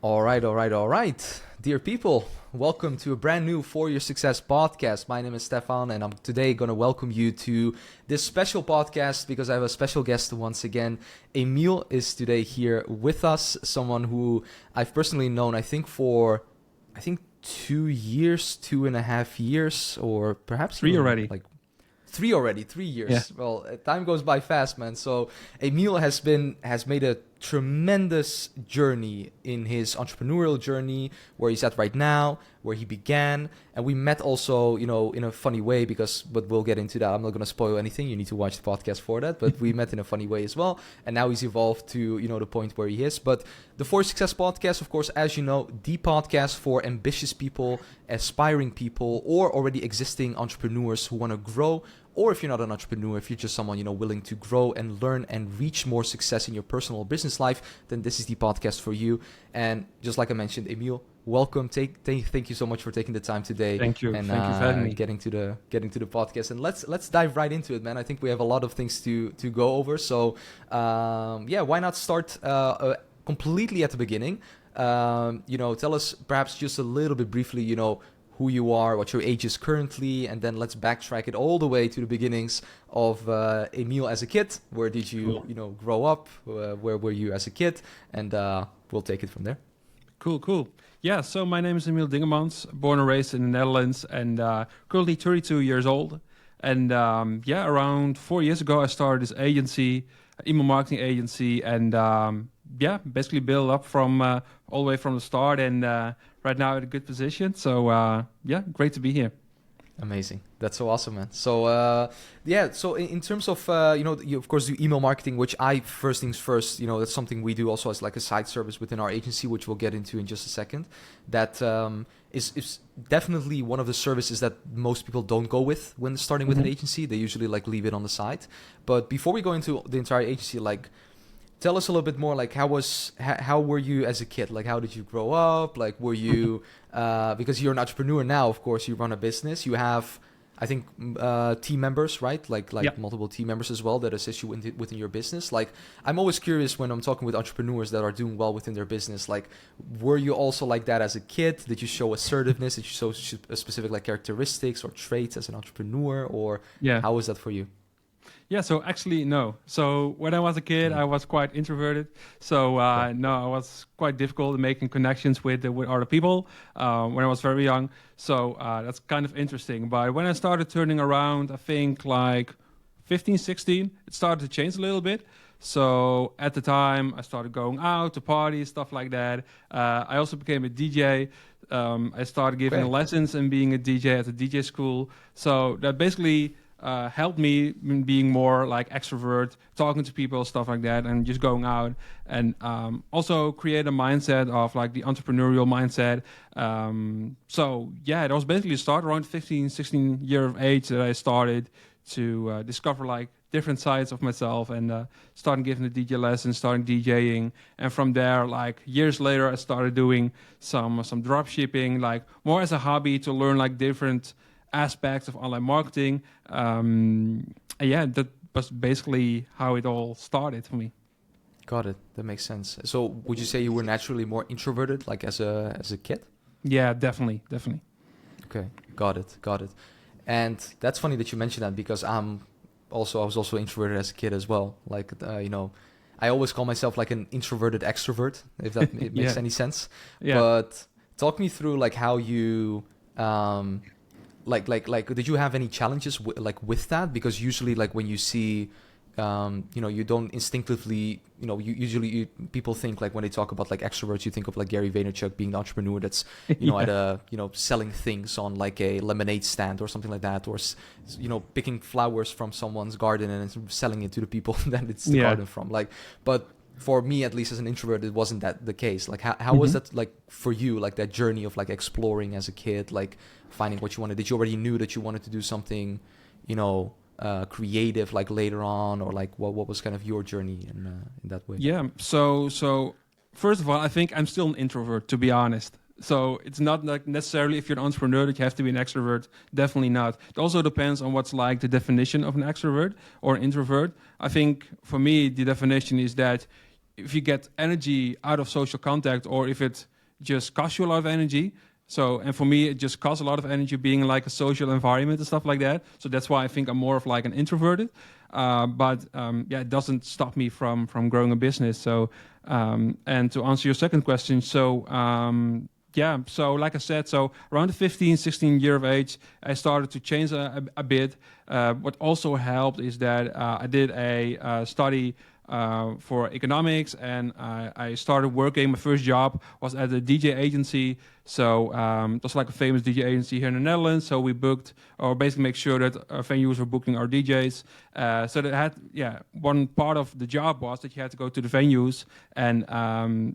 All right. Dear people, welcome to a brand new For Your Success podcast. My name is Stefan, and I'm today going to welcome you to this special podcast because I have a special guest once again. Emil is today here with us, someone who I've personally known, I think 2 years, 2.5 years, or perhaps three already. 3 years. Yeah. Well, time goes by fast, man. So Emil has made a tremendous journey in his entrepreneurial journey, where he's at right now, where he began, and we met also, in a funny way but we'll get into that. I'm not going to spoil anything. You need to watch the podcast for that, but we met in a funny way as well, and now he's evolved to, the point where he is. But the For Success podcast, of course, as you know, the podcast for ambitious people, aspiring people, or already existing entrepreneurs who want to grow. Or if you're not an entrepreneur, if you're just someone, willing to grow and learn and reach more success in your personal business life, then this is the podcast for you. And just like I mentioned, Emil, welcome. Thank you so much for taking the time today. Thank you. And Thank you for having me. getting to the podcast. And let's dive right into it, man. I think we have a lot of things to go over. So why not start completely at the beginning? Tell us perhaps just a little bit briefly, who you are, what your age is currently, and then let's backtrack it all the way to the beginnings of Emil as a kid. Where did you, grow up? Where were you as a kid? And we'll take it from there. Cool. Yeah, so my name is Emil Dingemans, born and raised in the Netherlands, and currently 32 years old. And around 4 years ago, I started this agency, email marketing agency, and basically build up from all the way from the start, and right now at a good position. So great to be here. Amazing. That's so awesome, man. So so in terms of you of course do email marketing, which first things first, that's something we do also as like a side service within our agency, which we'll get into in just a second. That is definitely one of the services that most people don't go with when starting with an agency. They usually leave it on the side. But before we go into the entire agency, tell us a little bit more, how were you as a kid? How did you grow up? Were you, because you're an entrepreneur now, of course, you run a business. You have, I think, team members, right? Multiple team members as well that assist you within your business. I'm always curious when I'm talking with entrepreneurs that are doing well within their business, were you also like that as a kid? Did you show assertiveness? Did you show specific characteristics or traits as an entrepreneur? Or how was that for you? Yeah, so actually, no. So when I was a kid, I was quite introverted. So I was quite difficult in making connections with other people when I was very young. So that's kind of interesting. But when I started turning around, I think 15, 16, it started to change a little bit. So at the time, I started going out to parties, stuff like that. I also became a DJ. I started giving lessons and being a DJ at a DJ school. So that basically helped me in being more extrovert, talking to people, stuff like that, and just going out, and also create a mindset of the entrepreneurial mindset. It was basically start around 15, 16 year of age that I started to discover different sides of myself, and starting giving the DJ lessons, starting DJing, and from there, years later, I started doing some drop shipping, more as a hobby to learn different aspects of online marketing. That was basically how it all started for me. Got it. That makes sense. So would you say you were naturally more introverted, as a kid? Yeah, definitely. Okay, got it. And that's funny that you mentioned that, because I was also introverted as a kid as well. I always call myself an introverted extrovert, if that makes any sense. Yeah. But talk me through how you did you have any challenges with that? Because usually when you see you don't instinctively, people think when they talk about extroverts, you think of Gary Vaynerchuk being the entrepreneur that's at a selling things on a lemonade stand or something like that, or picking flowers from someone's garden and selling it to the people that it's the garden from. But for me, at least as an introvert, it wasn't that the case. How was that for you? That journey of exploring as a kid, finding what you wanted. Did you already knew that you wanted to do something, creative later on, or what was kind of your journey in that way? Yeah. So first of all, I think I'm still an introvert, to be honest. So it's not necessarily if you're an entrepreneur that you have to be an extrovert. Definitely not. It also depends on what's the definition of an extrovert or an introvert. I think for me, the definition is that if you get energy out of social contact, or if it just costs you a lot of energy. So, and for me, it just costs a lot of energy being in like a social environment and stuff like that. So that's why I think I'm more of like an introverted. But yeah, it doesn't stop me from growing a business. So, and to answer your second question, so yeah, so like I said, so around the 15, 16 year of age, I started to change a bit. What also helped is that I did a study for economics, and I started working. My first job was at a DJ agency. So it was like a famous DJ agency here in the Netherlands. So we booked, or basically make sure that venues were booking our DJs. So that had, yeah, one part of the job was that you had to go to the venues and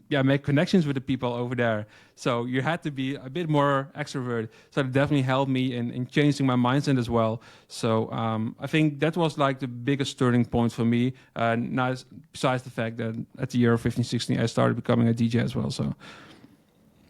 yeah, make connections with the people over there. So you had to be a bit more extrovert. So it definitely helped me in changing my mindset as well. So I think that was like the biggest turning point for me. Not besides the fact that at the year of 15, 16, I started becoming a DJ as well. So.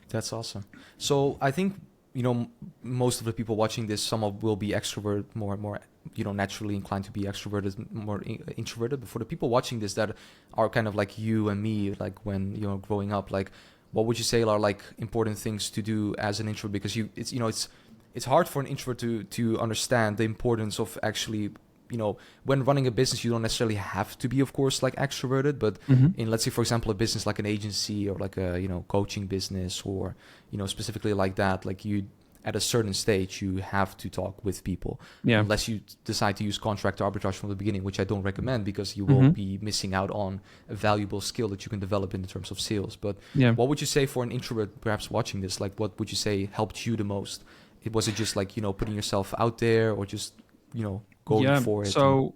That's awesome. So I think, you know, most of the people watching this, some of will be extrovert, more, you know, naturally inclined to be extroverted, more introverted. But for the people watching this that are kind of like you and me, like when, you know, growing up, like what would you say are like important things to do as an introvert? Because it's, you know, it's hard for an introvert to understand the importance of actually, you know, when running a business, you don't necessarily have to be, of course, like extroverted, but in, let's say, for example, a business like an agency or like a, you know, coaching business or, you know, specifically like that, like you, at a certain stage, you have to talk with people. Yeah. Unless you decide to use contract arbitrage from the beginning, which I don't recommend because you will be missing out on a valuable skill that you can develop in terms of sales. But what would you say for an introvert perhaps watching this? Like, what would you say helped you the most? Was it just like, you know, putting yourself out there or just, you know, going for it? So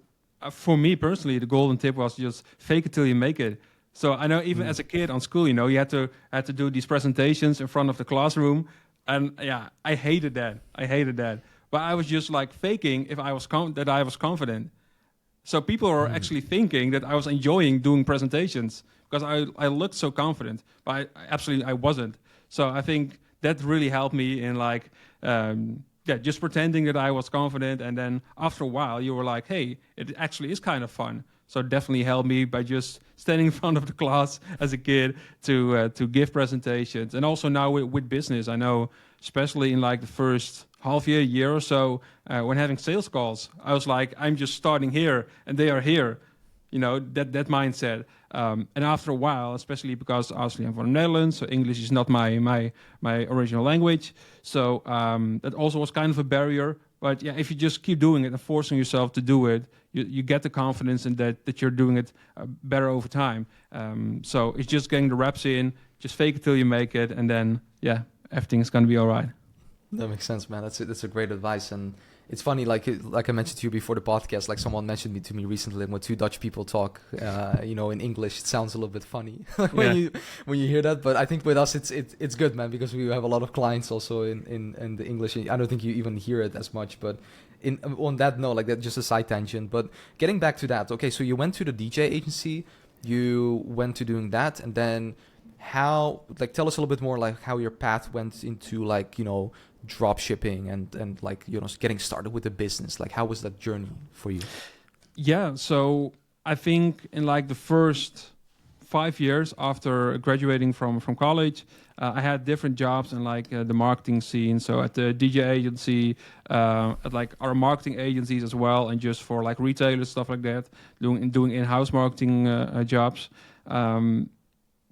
for me personally, the golden tip was just fake it till you make it. So I know even as a kid on school, you know, you had to do these presentations in front of the classroom, and yeah, I hated that. But I was just like faking if I was that I was confident. So people were actually thinking that I was enjoying doing presentations because I looked so confident, but I wasn't. So I think that really helped me in like. Yeah, just pretending that I was confident, and then after a while, you were like, "Hey, it actually is kind of fun." So it definitely helped me by just standing in front of the class as a kid to give presentations, and also now with business, I know, especially in like the first year or so, when having sales calls, I was like, "I'm just starting here, and they are here." You know, that mindset. And after a while, especially because obviously I'm from the Netherlands, so English is not my original language. So that also was kind of a barrier. But yeah, if you just keep doing it and forcing yourself to do it, you get the confidence in that you're doing it better over time. So it's just getting the reps in, just fake it till you make it, and then yeah, everything's gonna be all right. That makes sense, man. That's a great advice. And it's funny, like I mentioned to you before the podcast, like someone mentioned to me recently, when two Dutch people talk, you know, in English, it sounds a little bit funny when you hear that. But I think with us, it's good, man, because we have a lot of clients also in the English. I don't think you even hear it as much, but on that note, like that, just a side tangent. But getting back to that, okay, so you went to the DJ agency, you went to doing that, and then how, like, tell us a little bit more, like how your path went into, like, you know, drop shipping and like, you know, getting started with the business. Like, how was that journey for you? Yeah, so I think in like the first 5 years after graduating from college, I had different jobs in like the marketing scene. So at the DJ agency, at like our marketing agencies as well, and just for like retailers, stuff like that, doing in-house marketing jobs.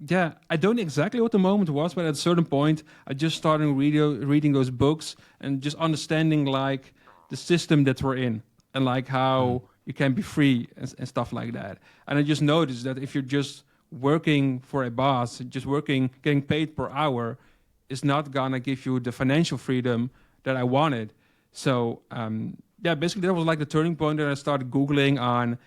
Yeah, I don't know exactly what the moment was, but at a certain point, I just started reading those books and just understanding like the system that we're in and like how you can be free and stuff like that. And I just noticed that if you're just working for a boss, just getting paid per hour, is not gonna give you the financial freedom that I wanted. So yeah, basically that was like the turning point that I started Googling on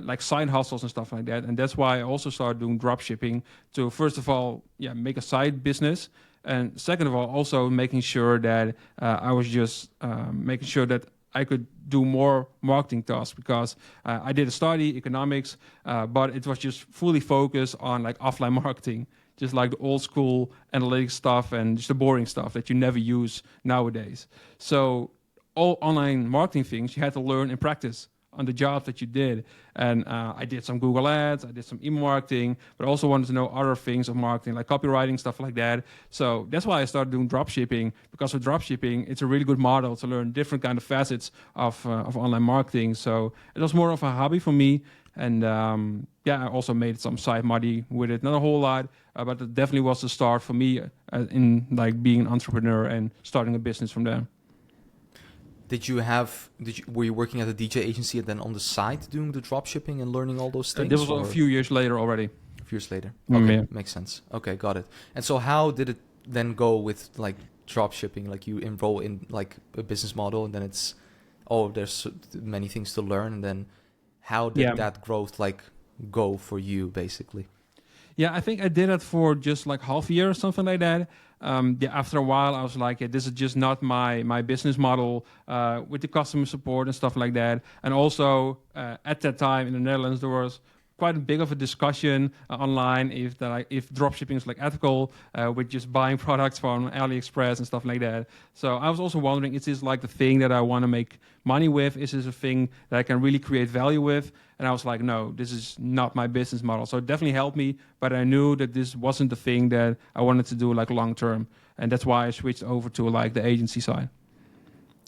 like side hustles and stuff like that. And that's why I also started doing drop shipping to, first of all, yeah, make a side business. And second of all, also making sure that I was just making sure that I could do more marketing tasks, because I did a study, economics, but it was just fully focused on like offline marketing, just like the old school analytics stuff and just the boring stuff that you never use nowadays. So all online marketing things you had to learn and practice on the job that you did. And I did some Google Ads, I did some email marketing, but also wanted to know other things of marketing, like copywriting, stuff like that. So that's why I started doing dropshipping, because with dropshipping, it's a really good model to learn different kind of facets of online marketing. So it was more of a hobby for me. And I also made some side money with it, not a whole lot, but it definitely was the start for me in like being an entrepreneur and starting a business from there. Were you working at a DJ agency and then on the side doing the drop shipping and learning all those things? This was a few years later already. A few years later. Okay, makes sense. Okay, got it. And so how did it then go with like drop shipping? Like you enroll in like a business model and then it's, there's many things to learn. And then how did that growth like go for you basically? Yeah, I think I did it for just like half a year or something like that. After a while, I was like, this is just not my business model with the customer support and stuff like that. And also, at that time in the Netherlands, there was quite a big of a discussion online if dropshipping is like ethical with just buying products from AliExpress and stuff like that. So I was also wondering, is this like the thing that I want to make money with? Is this a thing that I can really create value with? And I was like, no, this is not my business model. So it definitely helped me, but I knew that this wasn't the thing that I wanted to do like long term. And that's why I switched over to like the agency side.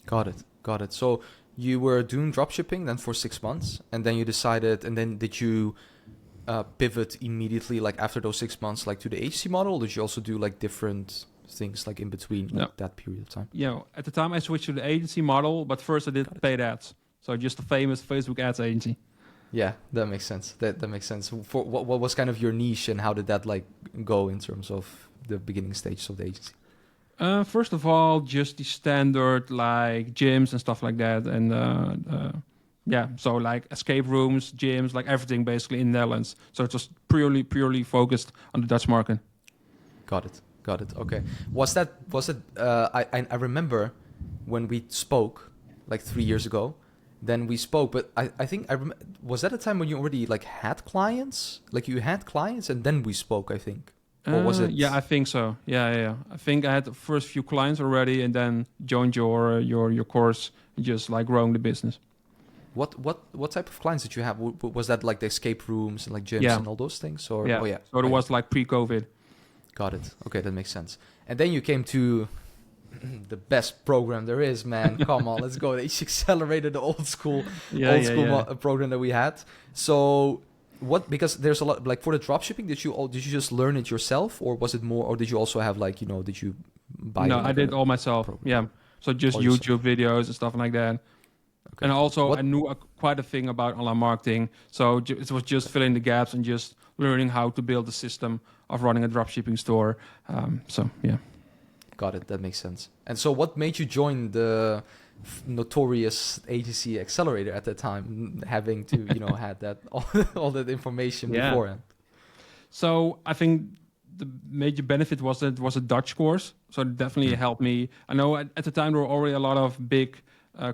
Got it. So you were doing dropshipping then for 6 months, and then you decided, and then did you pivot immediately like after those 6 months like to the agency model? Or did you also do like different things like in between that period of time? Yeah, at the time I switched to the agency model, but first I did paid ads. So just the famous Facebook ads agency. Yeah, that makes sense. That makes sense. For what was kind of your niche, and how did that like go in terms of the beginning stages of the agency? First of all, just the standard like gyms and stuff like that, and so like escape rooms, gyms, like everything basically in the Netherlands. So it was purely focused on the Dutch market. Got it. Okay. Was it? I remember when we spoke like 3 years ago. Then we spoke, but I think was that a time when you already like had clients? Like you had clients and then we spoke, I think. Or was it? Yeah, I think so. Yeah. I think I had the first few clients already, and then joined your course, and just like growing the business. What type of clients did you have? Was that like the escape rooms and like gyms and all those things? Or So it was like pre-COVID. Got it. Okay, that makes sense. And then you came to the best program there is, man. Come on, let's go. H Accelerator, the old school program that we had. So what? Because there's a lot like for the dropshipping. Did you just learn it yourself, or was it more? Or did you also have like did you buy? No, I did all myself. Program? Yeah, so just all YouTube videos and stuff like that. Okay. And also I knew quite a thing about online marketing, so it was just filling the gaps and just learning how to build a system of running a dropshipping store. Got it. That makes sense. And so what made you join the notorious agency Accelerator at that time, having to, had that all that information beforehand? So I think the major benefit was that it was a Dutch course. So it definitely helped me. I know at the time there were already a lot of big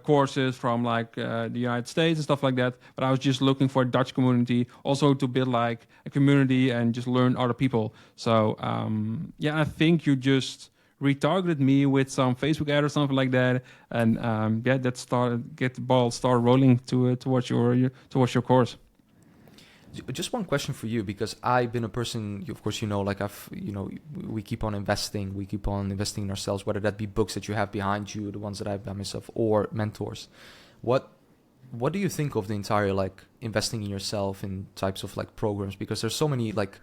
courses from like the United States and stuff like that. But I was just looking for a Dutch community, also to build like a community and just learn other people. So I think you just retargeted me with some Facebook ad or something like that, and get the ball start rolling towards your course. Just one question for you, because I've been a person, of course, we keep on investing in ourselves, whether that be books that you have behind you, the ones that I have by myself, or mentors. What do you think of the entire like investing in yourself in types of like programs? Because there's so many like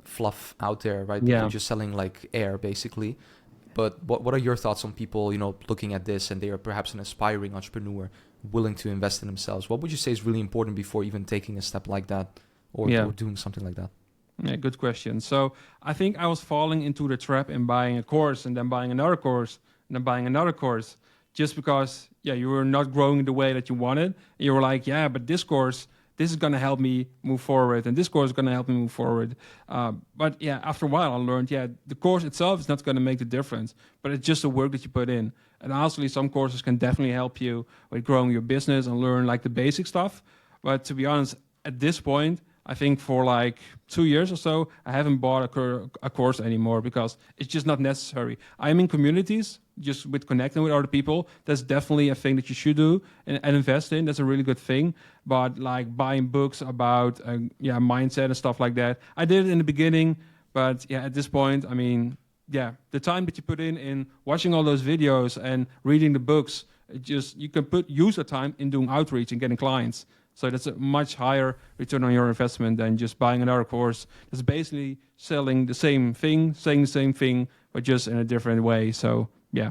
fluff out there, right? Yeah. People just selling like air basically. But what are your thoughts on people, looking at this and they are perhaps an aspiring entrepreneur willing to invest in themselves? What would you say is really important before even taking a step like that or doing something like that? Yeah, good question. So I think I was falling into the trap in buying a course and then buying another course and then buying another course just because, you were not growing the way that you wanted. You were like, but this course, this is going to help me move forward, and this course is going to help me move forward. But after a while, I learned, the course itself is not going to make the difference, but it's just the work that you put in. And honestly, some courses can definitely help you with growing your business and learn like the basic stuff. But to be honest, at this point, I think for like 2 years or so, I haven't bought a course anymore because it's just not necessary. I'm in communities, just with connecting with other people. That's definitely a thing that you should do and invest in. That's a really good thing. But like buying books about mindset and stuff like that, I did it in the beginning. But yeah, at this point, I mean, yeah, the time that you put in watching all those videos and reading the books, you can use the time in doing outreach and getting clients. So that's a much higher return on your investment than just buying another course that's basically selling the same thing, saying the same thing, but just in a different way. So yeah.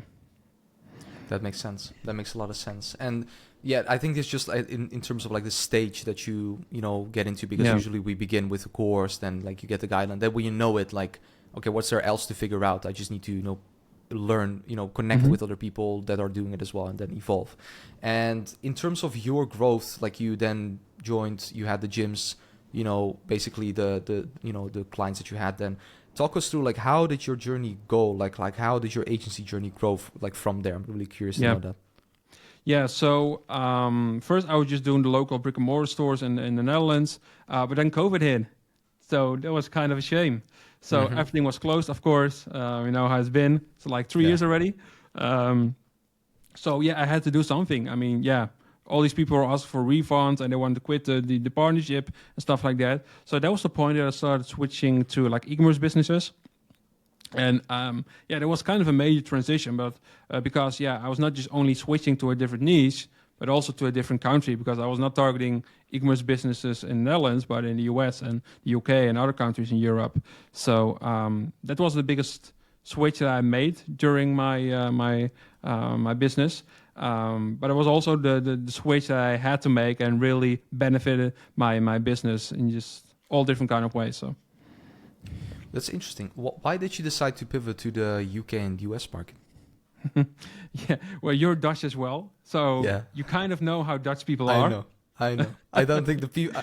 That makes sense. That makes a lot of sense. And yeah, I think it's just in terms of like the stage that you get into, because usually we begin with a course, then like you get the guideline, then when you know it, like, okay, what's there else to figure out? I just need to learn, connect with other people that are doing it as well, and then evolve. And in terms of your growth, like you then joined, you had the gyms, basically the clients that you had then. Talk us through like how did your journey go? Like how did your agency journey grow like from there? I'm really curious to know that. Yeah, so first I was just doing the local brick and mortar stores in the Netherlands, but then COVID hit. So that was kind of a shame. So everything was closed, of course. You know how it's been. It's like 3 years already. So yeah, I had to do something. I mean, yeah, all these people were asking for refunds and they wanted to quit the partnership and stuff like that. So that was the point that I started switching to like e-commerce businesses. And yeah, there was kind of a major transition, but because I was not just only switching to a different niche, but also to a different country, because I was not targeting e-commerce businesses in the Netherlands, but in the US and the UK and other countries in Europe. So that was the biggest switch that I made during my my business. But it was also the switch that I had to make and really benefited my business in just all different kind of ways. So. That's interesting. Why did you decide to pivot to the UK and US market? Yeah, well, you're Dutch as well, so you kind of know how Dutch people are. I know. I don't think the people.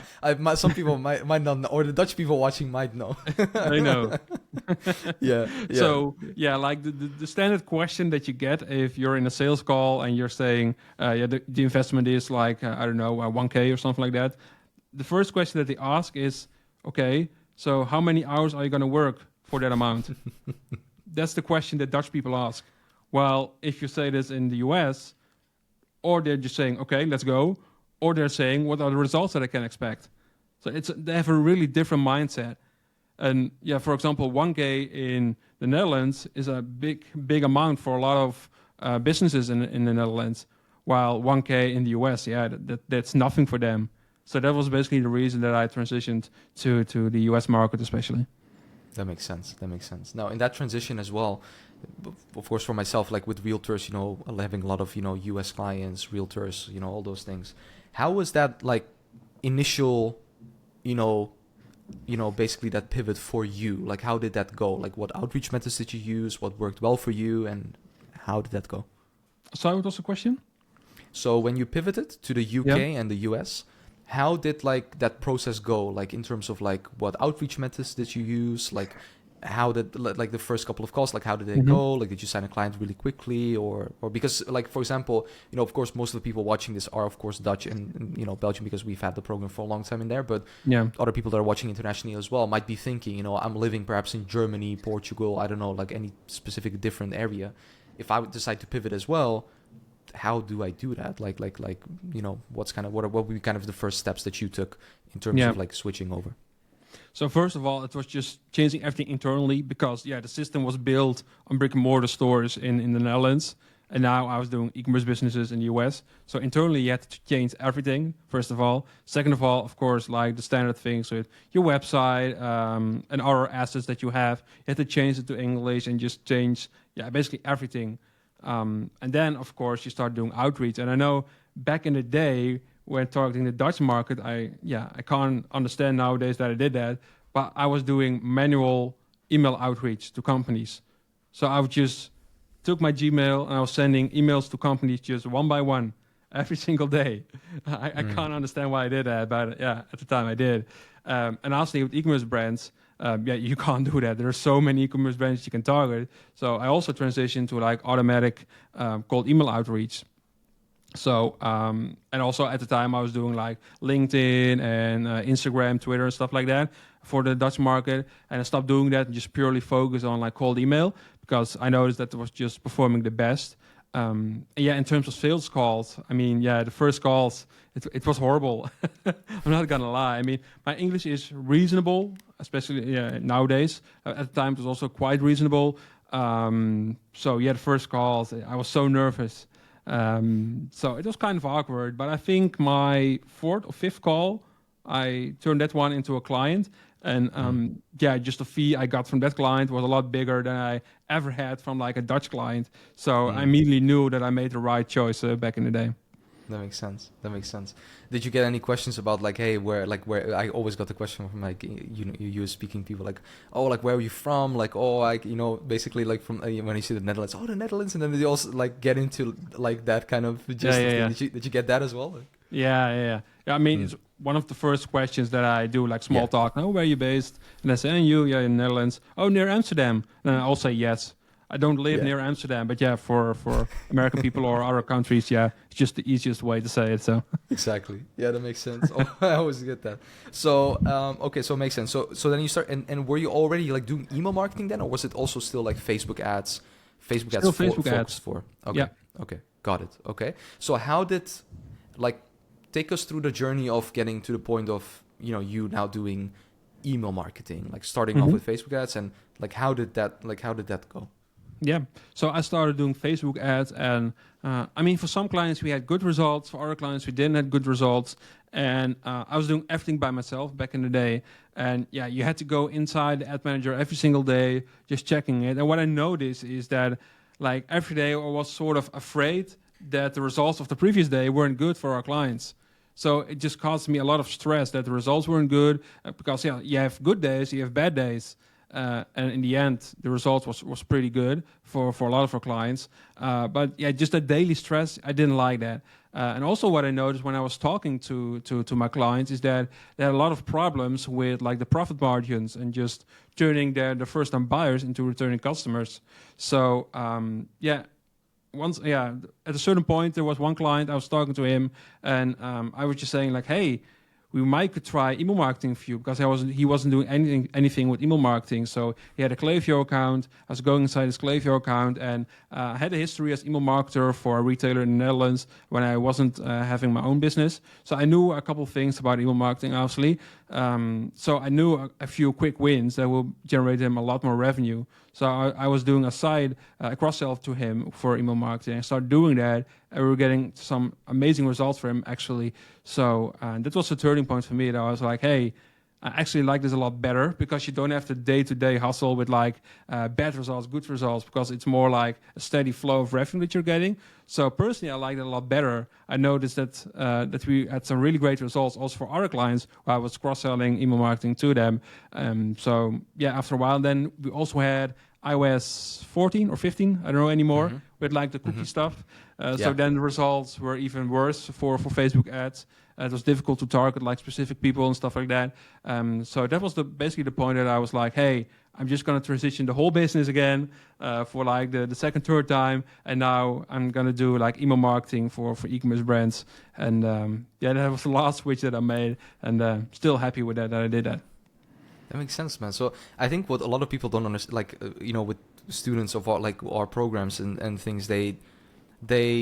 Some people might not know, or the Dutch people watching might know. I know. yeah. So like the standard question that you get if you're in a sales call and you're saying, the investment is like I don't know, 1K or something like that. The first question that they ask is, okay, so how many hours are you going to work for that amount? That's the question that Dutch people ask. Well, if you say this in the US, or they're just saying, okay, let's go, or they're saying, what are the results that I can expect? So they have a really different mindset. And for example, 1K in the Netherlands is a big amount for a lot of businesses in the Netherlands, while 1K in the US, that's nothing for them. So that was basically the reason that I transitioned to the US market especially. That makes sense. Now, in that transition as well, of course, for myself, like with realtors, having a lot of, US clients, realtors, all those things. How was that like initial, basically that pivot for you? Like, how did that go? Like, what outreach methods did you use? What worked well for you? And how did that go? Sorry, what was the question? So when you pivoted to the UK and the US, how did like that process go? Like in terms of like what outreach methods did you use? Like how did like the first couple of calls, like how did they go? Like did you sign a client really quickly or because like, for example, of course, most of the people watching this are of course Dutch and Belgium, because we've had the program for a long time in there, but other people that are watching internationally as well might be thinking, I'm living perhaps in Germany, Portugal, I don't know, like any specific different area. If I would decide to pivot as well, how do I do that? Like, what would be kind of the first steps that you took in terms of like switching over? So first of all, it was just changing everything internally because the system was built on brick and mortar stores in the Netherlands, and now I was doing e-commerce businesses in the US. So internally, you had to change everything. First of all, second of all, of course, like the standard things with your website and other assets that you have, you had to change it to English and just change basically everything. And then, of course, you start doing outreach. And I know back in the day when targeting the Dutch market, I can't understand nowadays that I did that, but I was doing manual email outreach to companies. So I would just took my Gmail and I was sending emails to companies just one by one every single day. I can't understand why I did that, but at the time I did. And honestly, with e-commerce brands, you can't do that. There are so many e-commerce brands you can target. So I also transitioned to like automatic cold email outreach. So, and also at the time I was doing like LinkedIn and Instagram, Twitter, and stuff like that for the Dutch market. And I stopped doing that and just purely focused on like cold email because I noticed that it was just performing the best. Yeah, in terms of sales calls, I mean, yeah, the first calls, it was horrible. I'm not gonna lie. I mean, my English is reasonable, especially nowadays. At the time, it was also quite reasonable. So yeah, the first calls, I was so nervous. So it was kind of awkward, but I think my fourth or fifth call, I turned that one into a client. And yeah, just the fee I got from that client was a lot bigger than I ever had from like a Dutch client. So I immediately knew that I made the right choice back in the day. That makes sense. That makes sense. Did you get any questions about like, hey, where I always got the question from like, you know, you speaking people like, oh, like where are you from? Like, oh, like, you know, basically like from when you see the Netherlands, oh, the Netherlands, and then they also like get into like that kind of gist of thing. Did you get that as well? Like, Yeah. I mean, it's one of the first questions that I do, like small talk. Oh, where are you based? And I say, and you, yeah, in the Netherlands. Oh, near Amsterdam. And I'll say yes. I don't live near Amsterdam, but yeah, for American people or other countries, yeah, it's just the easiest way to say it. So exactly. Yeah, that makes sense. Oh, I always get that. So okay, so it makes sense. So then you start, and were you already like doing email marketing then, or was it also still like Facebook ads? Facebook ads. Still Facebook ads. For okay. Yeah. Okay. Got it. Okay. So how did like take us through the journey of getting to the point of, you know, you now doing email marketing, like starting off with Facebook ads, and like how did that go? Yeah, so I started doing Facebook ads, and I mean, for some clients we had good results, for other clients we didn't have good results, and I was doing everything by myself back in the day. And yeah, you had to go inside the ad manager every single day, just checking it. And what I noticed is that, like every day, I was sort of afraid that the results of the previous day weren't good for our clients. So it just caused me a lot of stress that the results weren't good because yeah, you have good days, you have bad days. And in the end, the result was pretty good for a lot of our clients. But yeah, just that daily stress, I didn't like that. And also what I noticed when I was talking to my clients is that they had a lot of problems with like the profit margins and just turning the first-time buyers into returning customers. So yeah, at a certain point, there was one client, I was talking to him, and I was just saying like, hey, we might could try email marketing for you because he wasn't doing anything with email marketing. So he had a Klaviyo account. I was going inside his Klaviyo account, and I had a history as email marketer for a retailer in the Netherlands when I wasn't having my own business. So I knew a couple of things about email marketing, obviously. So I knew a few quick wins that will generate him a lot more revenue. So I was doing a cross-sell to him for email marketing. I started doing that, and we were getting some amazing results for him, actually. So that was a turning point for me. That I was like, hey, I actually like this a lot better because you don't have the day-to-day hustle with like bad results, good results, because it's more like a steady flow of revenue that you're getting. So personally, I like it a lot better. I noticed that we had some really great results also for other clients where I was cross-selling email marketing to them. So yeah, after a while, then we also had iOS 14 or 15, I don't know anymore, with like the cookie stuff. So then the results were even worse for Facebook ads. It was difficult to target like specific people and stuff like that. So that was basically the point that I was like, hey, I'm just going to transition the whole business again for like the second, third time. And now I'm going to do like email marketing for e-commerce brands. And yeah, that was the last switch that I made. And still happy with that I did that. That makes sense, man. So I think what a lot of people don't understand, like, you know, with students of our programs and things, they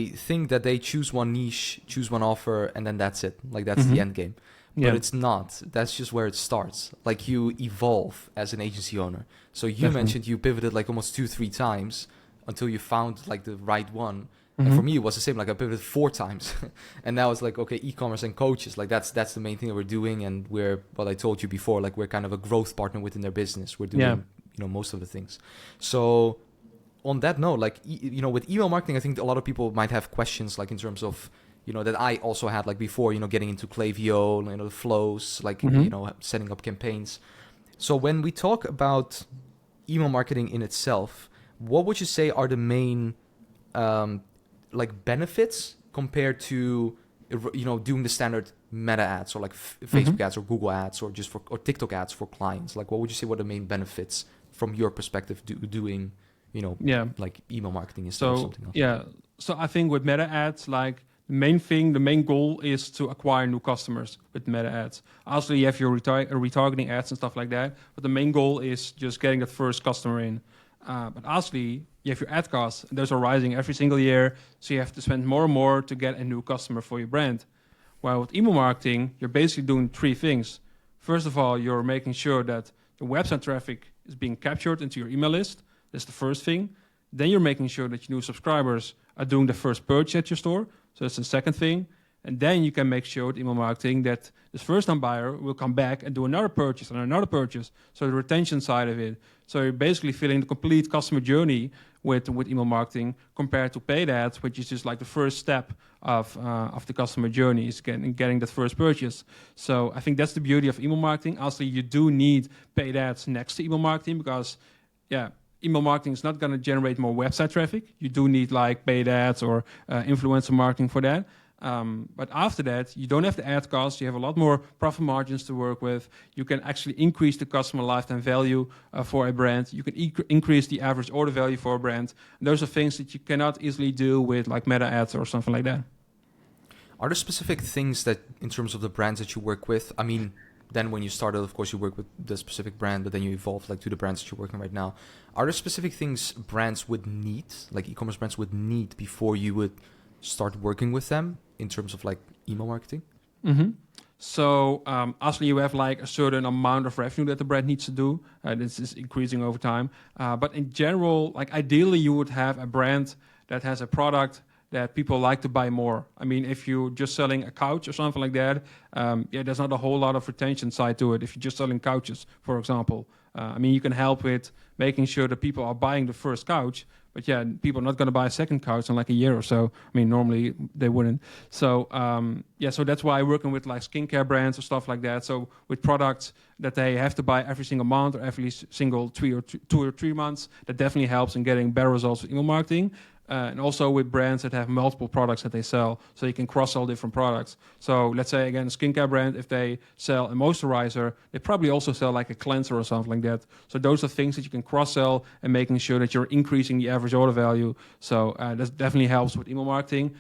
think that they choose one niche, choose one offer, and then that's it. Like that's the end game. But it's not. That's just where it starts. Like you evolve as an agency owner. So you mentioned you pivoted like almost 2-3 times until you found like the right one. And for me, it was the same. Like I pivoted 4 times, and now it's like, okay, e-commerce and coaches. Like that's the main thing that we're doing, and we're what I told you before. Like we're kind of a growth partner within their business. We're doing you know most of the things. So on that note, like you know, with email marketing, I think a lot of people might have questions, like in terms of you know that I also had like before. You know, getting into Klaviyo, you know, the flows, like you know, setting up campaigns. So when we talk about email marketing in itself, what would you say are the main like benefits compared to you know doing the standard meta ads or like Facebook ads or Google ads or just or TikTok ads for clients? Like what would you say were the main benefits from your perspective doing you know like email marketing instead of something else? Yeah, so I think with meta ads, like the main goal is to acquire new customers with Meta ads. Also, you have your retargeting ads and stuff like that, but the main goal is just getting that first customer in. But honestly, you have your ad costs, and those are rising every single year, so you have to spend more and more to get a new customer for your brand. While with email marketing, you're basically doing three things. First of all, you're making sure that the website traffic is being captured into your email list. That's the first thing. Then you're making sure that your new subscribers are doing the first purchase at your store. So that's the second thing. And then you can make sure with email marketing that this first-time buyer will come back and do another purchase and another purchase. So the retention side of it. So you're basically filling the complete customer journey with email marketing compared to paid ads, which is just like the first step of the customer journey, is getting that first purchase. So I think that's the beauty of email marketing. Also, you do need paid ads next to email marketing because, email marketing is not going to generate more website traffic. You do need like paid ads or influencer marketing for that. But after that, you don't have the ad costs. You have a lot more profit margins to work with. You can actually increase the customer lifetime value for a brand. You can increase the average order value for a brand. And those are things that you cannot easily do with like Meta ads or something like that. Are there specific things that, in terms of the brands that you work with, I mean, then when you started, of course, you work with the specific brand, but then you evolved like to the brands that you're working right now. Are there specific things brands would need, like e-commerce brands would need before you would start working with them in terms of like email marketing? Mm-hmm. So actually you have like a certain amount of revenue that the brand needs to do. This is increasing over time. But in general, like ideally you would have a brand that has a product that people like to buy more. I mean, if you're just selling a couch or something like that, there's not a whole lot of retention side to it. If you're just selling couches, for example, I mean, you can help with making sure that people are buying the first couch, but people are not going to buy a second couch in like a year or so. I mean, normally they wouldn't. So, so that's why I'm working with like skincare brands or stuff like that. So with products that they have to buy every single month or every single 2 or 3 months, that definitely helps in getting better results with email marketing. And also with brands that have multiple products that they sell, so you can cross-sell different products. So let's say, again, a skincare brand, if they sell a moisturizer, they probably also sell like a cleanser or something like that. So those are things that you can cross-sell and making sure that you're increasing the average order value. So that definitely helps with email marketing.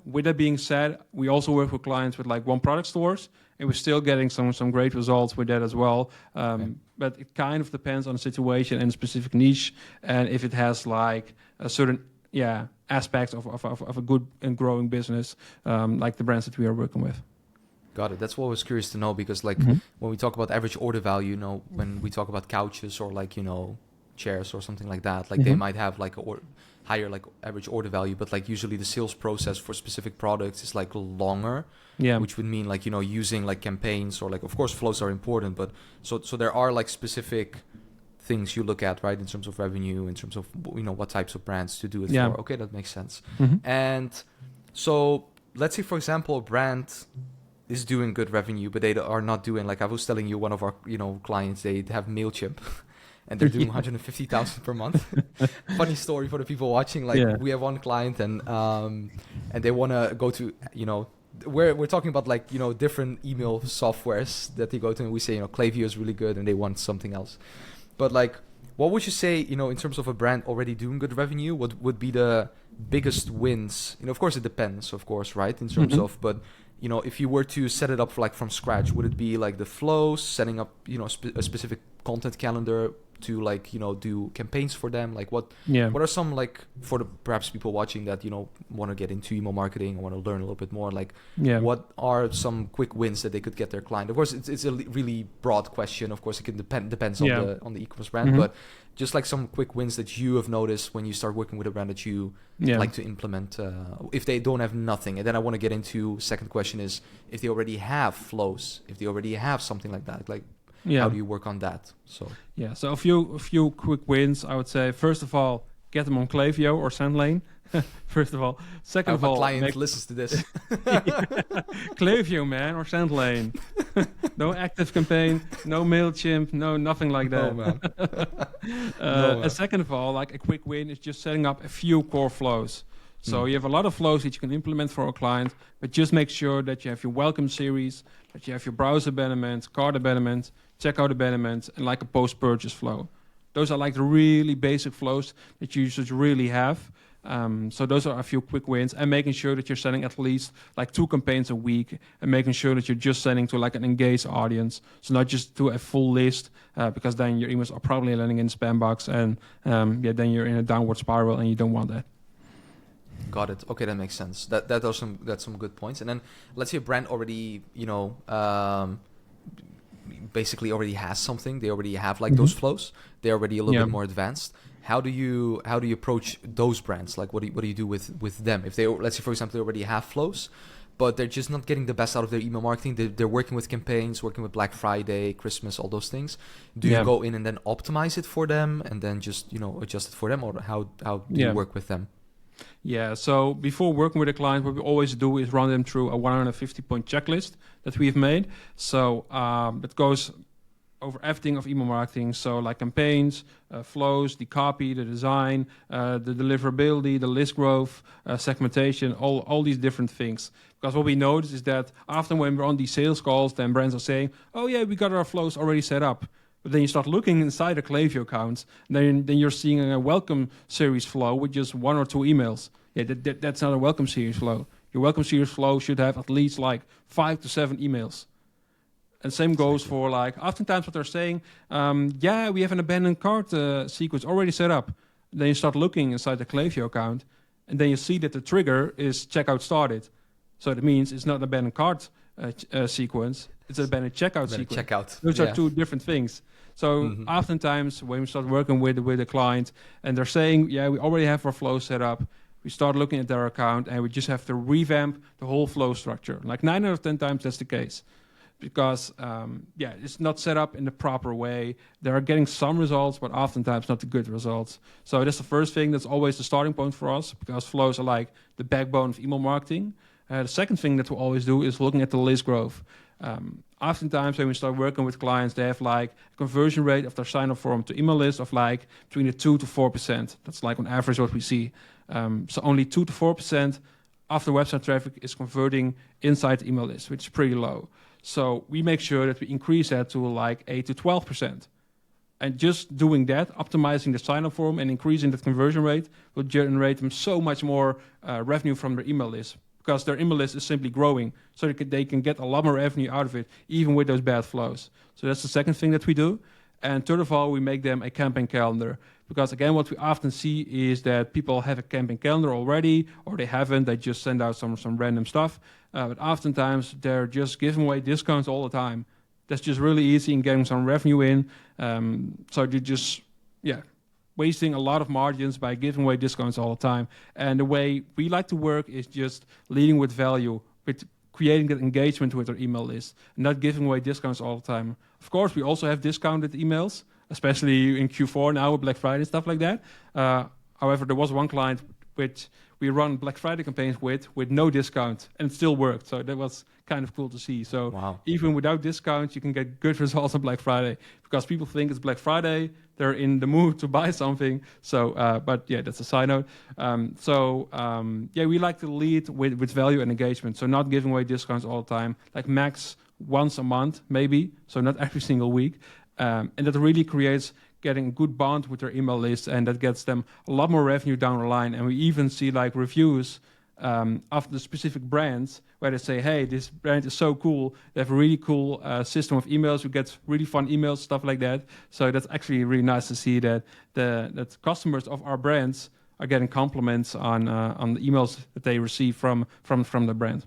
With that being said, we also work with clients with like one product stores, and we're still getting some great results with that as well. But it kind of depends on the situation and specific niche, and if it has like a certain aspects of a good and growing business, like the brands that we are working with. Got it. That's what I was curious to know, because like when we talk about average order value, when we talk about couches or like, chairs or something like that, like they might have like a higher like average order value, but like usually the sales process for specific products is like longer, which would mean like, using like campaigns or like, of course flows are important, but so there are like specific things you look at, right, in terms of revenue, in terms of what types of brands to do it for. Okay, that makes sense. And so let's say, for example, a brand is doing good revenue, but they are not doing, like I was telling you, one of our clients, they have MailChimp and they're doing 150,000 per month. Funny story for the people watching, like we have one client and they want to go to we're talking about like different email softwares that they go to, and we say Klaviyo is really good and they want something else. But like, what would you say, in terms of a brand already doing good revenue, what would be the biggest wins? Of course, it depends, of course, right? In terms of, but, if you were to set it up like from scratch, would it be like the flows, setting up, a specific content calendar to like, do campaigns for them? Like what are some, like, for the perhaps people watching that, want to get into email marketing or want to learn a little bit more, like what are some quick wins that they could get their client? Of course, it's a really broad question. Of course, it can depends on the e-commerce brand, but just like some quick wins that you have noticed when you start working with a brand that you like to implement, if they don't have nothing. And then I want to get into second question is if they already have flows, if they already have something like that, like how do you work on that? So a few quick wins. I would say, first of all, get them on Klaviyo or SendLane. First of all. Second of all, my client listens to this. Klaviyo, man, or SendLane. No active campaign, no MailChimp, no nothing like that. No, man. And second of all, like a quick win is just setting up a few core flows. So you have a lot of flows that you can implement for a client, but just make sure that you have your welcome series, that you have your browser abandonment, cart abandonment, checkout abandonment, and like a post-purchase flow. Those are like the really basic flows that you should really have. So those are a few quick wins, and making sure that you're sending at least like 2 campaigns a week, and making sure that you're just sending to like an engaged audience, so not just to a full list, because then your emails are probably landing in spam box, and then you're in a downward spiral, and you don't want that. Got it. Okay, that makes sense. That's some good points. And then let's say a brand already, basically already has something. They already have like those flows. They're already a little bit more advanced. How do you approach those brands? Like, what do you do with them? If they, let's say for example, they already have flows, but they're just not getting the best out of their email marketing. They're working with campaigns, working with Black Friday, Christmas, all those things. Do you go in and then optimize it for them, and then just adjust it for them, or how do you work with them? Yeah, so before working with a client, what we always do is run them through a 150-point checklist that we've made. So it goes over everything of email marketing. So like campaigns, flows, the copy, the design, the deliverability, the list growth, segmentation, all these different things. Because what we notice is that often when we're on these sales calls, then brands are saying, oh yeah, we got our flows already set up. But then you start looking inside a Klaviyo account, then you're seeing a welcome series flow with just 1 or 2 emails. Yeah, that's not a welcome series flow. Your welcome series flow should have at least like 5 to 7 emails. And same goes for like, oftentimes what they're saying, we have an abandoned cart sequence already set up. Then you start looking inside the Klaviyo account, and then you see that the trigger is checkout started. So that means it's not an abandoned cart sequence, it's an abandoned checkout sequence. Those are 2 different things. So oftentimes when we start working with a client and they're saying, we already have our flow set up, we start looking at their account and we just have to revamp the whole flow structure. Like 9 out of 10 times that's the case. Because, it's not set up in the proper way. They are getting some results, but oftentimes not the good results. So that's the first thing. That's always the starting point for us, because flows are like the backbone of email marketing. The second thing that we always do is looking at the list growth. Oftentimes when we start working with clients, they have like a conversion rate of their sign-up form to email list of like between the 2 to 4%. That's like on average what we see. So only 2 to 4% of the website traffic is converting inside the email list, which is pretty low. So we make sure that we increase that to like 8 to 12%. And just doing that, optimizing the sign-up form and increasing that conversion rate will generate them so much more revenue from their email list, because their email list is simply growing. So they can get a lot more revenue out of it, even with those bad flows. So that's the second thing that we do. And third of all, we make them a campaign calendar. Because again, what we often see is that people have a campaign calendar already, or they haven't, they just send out some random stuff. But oftentimes they're just giving away discounts all the time. That's just really easy in getting some revenue in. So you're just, wasting a lot of margins by giving away discounts all the time. And the way we like to work is just leading with value, with creating that engagement with our email list, and not giving away discounts all the time. Of course, we also have discounted emails, especially in Q4 now with Black Friday and stuff like that. However, there was one client which we run Black Friday campaigns with no discount, and it still worked. So that was kind of cool to see. So even without discounts, you can get good results on Black Friday, because people think it's Black Friday, they're in the mood to buy something. So, that's a side note. We like to lead with value and engagement. So not giving away discounts all the time, like max once a month, maybe. So not every single week. And that really creates getting a good bond with their email list, and that gets them a lot more revenue down the line. And we even see like reviews of the specific brands where they say, hey, this brand is so cool. They have a really cool system of emails. We get really fun emails, stuff like that. So that's actually really nice to see that that customers of our brands are getting compliments on the emails that they receive from the brand.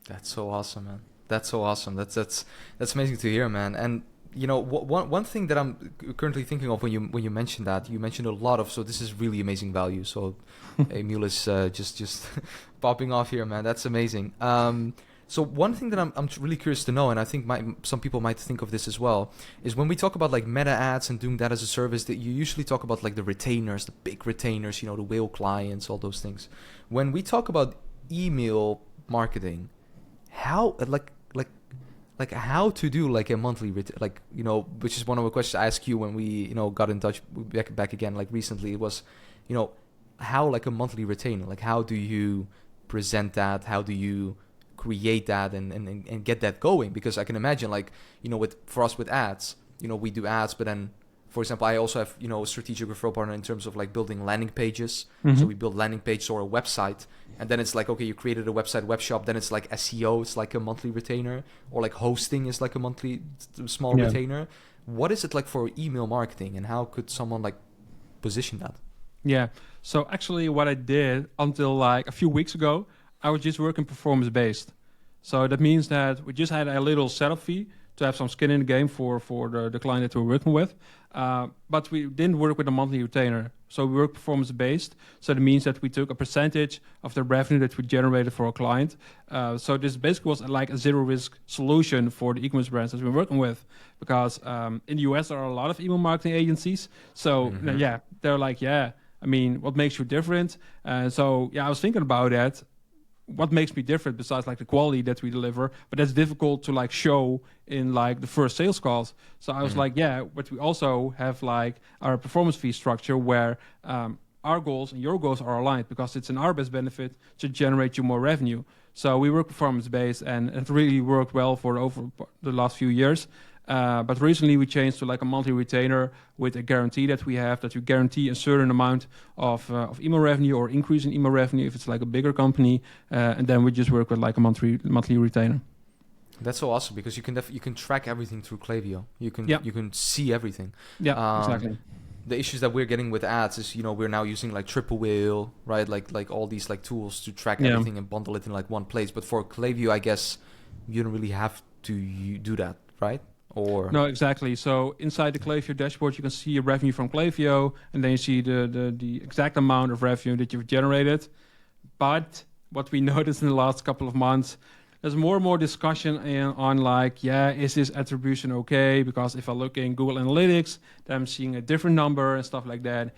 That's so awesome, man. That's so awesome. That's amazing to hear, man. And one thing that I'm currently thinking of when you mentioned that, you mentioned a lot of, so this is really amazing value. So Emil is just popping off here, man. That's amazing. So one thing that I'm really curious to know, and I think some people might think of this as well, is when we talk about like meta ads and doing that as a service, that you usually talk about like the retainers, the big retainers, the whale clients, all those things. When we talk about email marketing, how like how to do like a monthly which is one of the questions I asked you when we got in touch back again like recently. It was how like a monthly retainer, like how do you present that, how do you create that and get that going? Because I can imagine like for us with ads, we do ads, but then for example, I also have, a strategic referral partner in terms of like building landing pages. Mhm. So we build landing pages or a website, and then it's like, okay, you created a website, web shop, then it's like SEO, it's like a monthly retainer, or like hosting is like a monthly small Yeah. retainer. What is it like for email marketing, and how could someone like position that? Yeah. So actually, what I did until like a few weeks ago, I was just working performance based. So that means that we just had a little setup fee to have some skin in the game for the client that we're working with. But we didn't work with a monthly retainer. So we work performance based. So that means that we took a percentage of the revenue that we generated for a client. So this basically was like a zero risk solution for the e-commerce brands that we're working with. Because in the US, there are a lot of email marketing agencies. So Mhm. they're like, I mean, what makes you different? So I was thinking about that. What makes me different besides like the quality that we deliver, but that's difficult to like show in like the first sales calls. So I was Mhm. like, but we also have like our performance fee structure where our goals and your goals are aligned because it's in our best benefit to generate you more revenue. So we work performance based, and it really worked well for over the last few years. But recently we changed to like a monthly retainer with a guarantee that we have, that we guarantee a certain amount of email revenue or increase in email revenue if it's like a bigger company, and then we just work with like a monthly retainer. That's so awesome because you can track everything through Klaviyo. Yeah, You can see everything. yeah, Um, exactly. the issues that we're getting with ads is, we're now using like Triple Whale, right? Like all these like tools to track Yeah. everything and bundle it in like one place. But for Klaviyo, I guess you don't really have to do that, right? Or No, exactly. So inside the Klaviyo dashboard, you can see revenue from Klaviyo, and then you see the exact amount of revenue that you've generated. But what we noticed in the last couple of months, there's more and more discussion on like, is this attribution okay? Because if I look in Google Analytics, then I'm seeing a different number and stuff like that.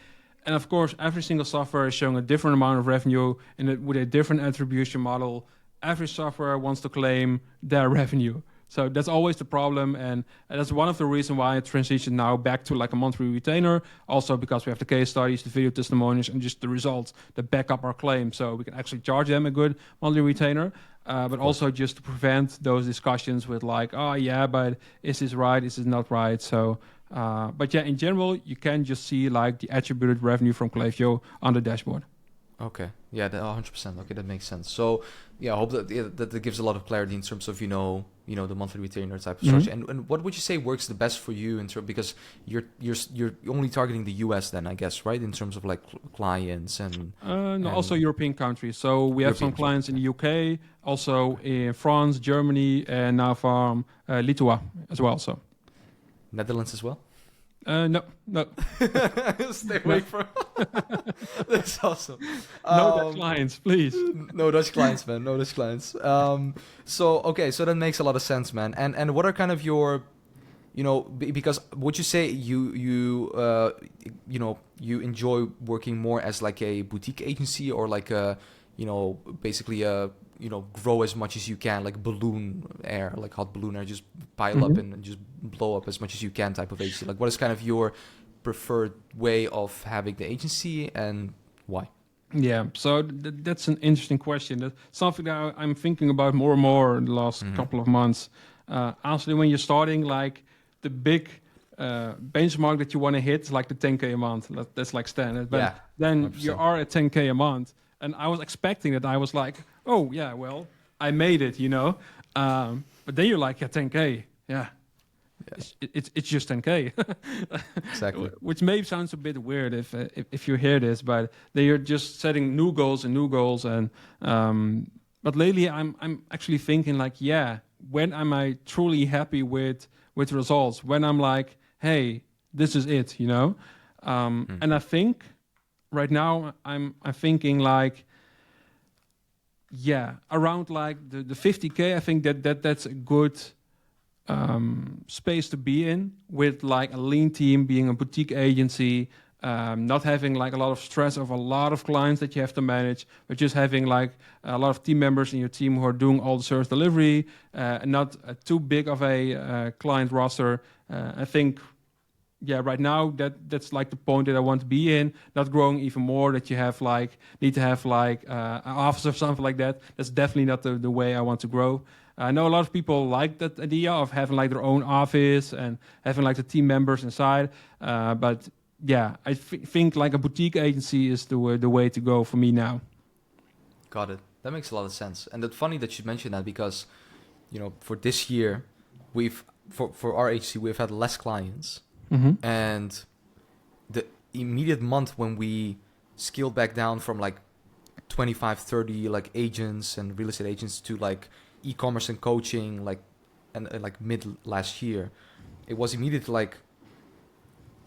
And of course, every single software is showing a different amount of revenue and with a different attribution model. Every software wants to claim their revenue. So that's always the problem, and that's one of the reasons why I transitioned now back to like a monthly retainer. Also because we have the case studies, the video testimonials, and just the results that back up our claim, so we can actually charge them a good monthly retainer. But also just to prevent those discussions with like, but is this right? Is this not right? So, in general, you can just see like the attributed revenue from Klaviyo on the dashboard. okay, yeah, 100%. Okay, that makes sense. So I hope that gives a lot of clarity in terms of the monthly retainer type of structure. And what would you say works the best for you in terms, because you're only targeting the US then, I guess, right? In terms of like clients and No, also European countries. So we have some European, clients in the UK, also in France, Germany, and now from Lithuania as well. So Netherlands as well. no. Stay away from. That's awesome. No Dutch clients, please. No Dutch clients, man. No Dutch clients. So that makes a lot of sense, man. And what are kind of your, because would you say you enjoy working more as like a boutique agency or like a, basically a, grow as much as you can, like balloon air, like hot balloon air, just pile up and just blow up as much as you can type of agency? Like, what is kind of your preferred way of having the agency and why? Yeah, so that's an interesting question. That's something that I'm thinking about more and more in the last couple of months. Honestly, when you're starting, like the big benchmark that you want to hit is like the 10K a month. That's like standard. But Yeah, then 100%. you are at 10K a month. And I was expecting that. I was like, oh, yeah, well, I made it, But then you're like, 10K, yeah. It's just 10K. Exactly. Which may sound a bit weird if you hear this, but they are just setting new goals, and but lately I'm actually thinking like, when am I truly happy with results? When I'm like, hey, this is it, And I think right now I'm thinking like, around like the 50K. I think that's a good space to be in, with like a lean team, being a boutique agency, not having like a lot of stress of a lot of clients that you have to manage, but just having like a lot of team members in your team who are doing all the service delivery, and not too big of a client roster. I think, right now that's like the point that I want to be in, not growing even more, that you have like need to have like an office or something like that. That's definitely not the way I want to grow. I know a lot of people like that idea of having like their own office and having like the team members inside. But yeah, I think like a boutique agency is the way to go for me now. Got it. That makes a lot of sense. And it's funny that you mentioned that because, for this year, for our agency, we've had less clients. Mm-hmm. And the immediate month when we scaled back down from like 25, 30 like agents and real estate agents to like e-commerce and coaching, and like mid last year, it was immediately like,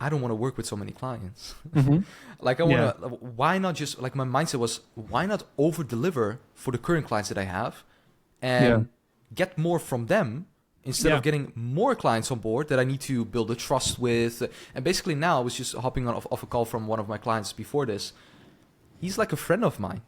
I don't want to work with so many clients. Mm-hmm. Like why not just like my mindset was, why not over deliver for the current clients that I have and get more from them instead of getting more clients on board that I need to build a trust with. And basically now I was just hopping off a call from one of my clients before this. He's like a friend of mine.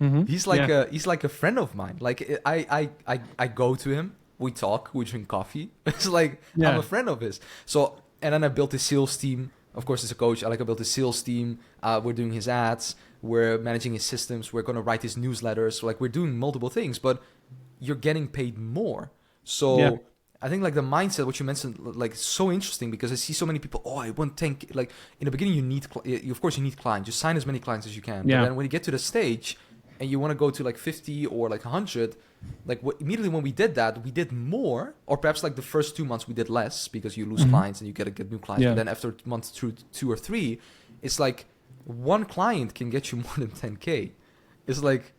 Mm-hmm. He's like a friend of mine. Like I go to him, we talk, we drink coffee. It's like I'm a friend of his. So, and then I built a sales team. Of course, as a coach, I built a sales team. We're doing his ads. We're managing his systems. We're going to write his newsletters. So like we're doing multiple things, but you're getting paid more. So I think like the mindset, what you mentioned, like so interesting because I see so many people, I want 10K. Like in the beginning, of course you need clients. Just sign as many clients as you can. Yeah. But then when you get to the stage and you want to go to like 50 or like 100, like immediately when we did that, we did more, or perhaps like the first 2 months we did less because you lose clients and you get to get new clients. But then after month through 2 or 3, it's like one client can get you more than 10K. It's like,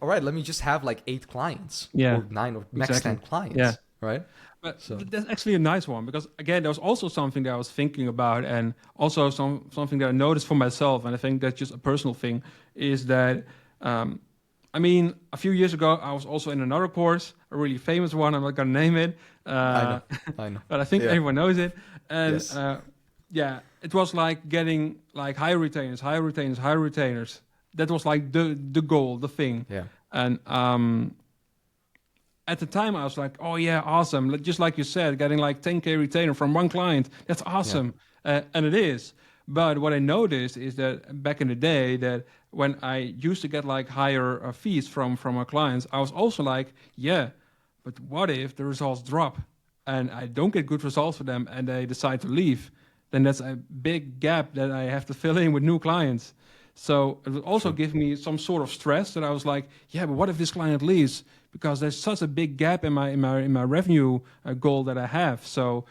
all right, let me just have like 8 clients or 9 or max 10 clients. Yeah. Right. But that's actually a nice one because again, there was also something that I was thinking about, and also something that I noticed for myself, and I think that's just a personal thing, is that a few years ago I was also in another course, a really famous one. I'm not gonna name it. I know. But I think everyone knows it. And yes. it was like getting like higher retainers. That was like the goal, the thing. Yeah. And at the time, I was like, oh, yeah, awesome. Just like you said, getting like 10K retainer from one client. That's awesome. Yeah. And it is. But what I noticed is that back in the day, that when I used to get like higher fees from our clients, I was also like, yeah, but what if the results drop and I don't get good results for them and they decide to leave? Then that's a big gap that I have to fill in with new clients. So it would also give me some sort of stress that I was like, yeah, but what if this client leaves? Because there's such a big gap in my revenue goal that I have. So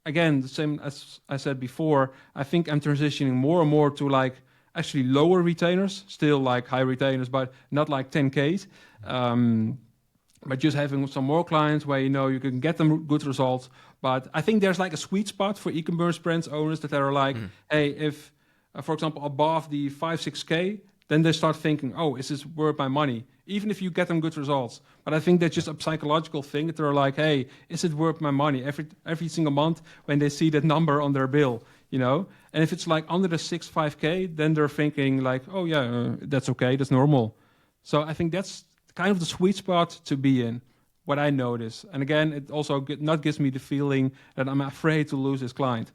again, the same as I said before, I think I'm transitioning more and more to like actually lower retainers, still like high retainers, but not like 10Ks. But just having some more clients where you can get them good results. But I think there's like a sweet spot for e-commerce brands owners that are like, hey, if for example above the 5-6K, then they start thinking, oh, is this worth my money? Even if you get them good results. But I think that's just a psychological thing that they're like, hey, is it worth my money? Every single month when they see that number on their bill, And if it's like under the 5K, then they're thinking like, oh yeah, that's okay, that's normal. So I think that's kind of the sweet spot to be in, what I notice. And again, it also not gives me the feeling that I'm afraid to lose this client.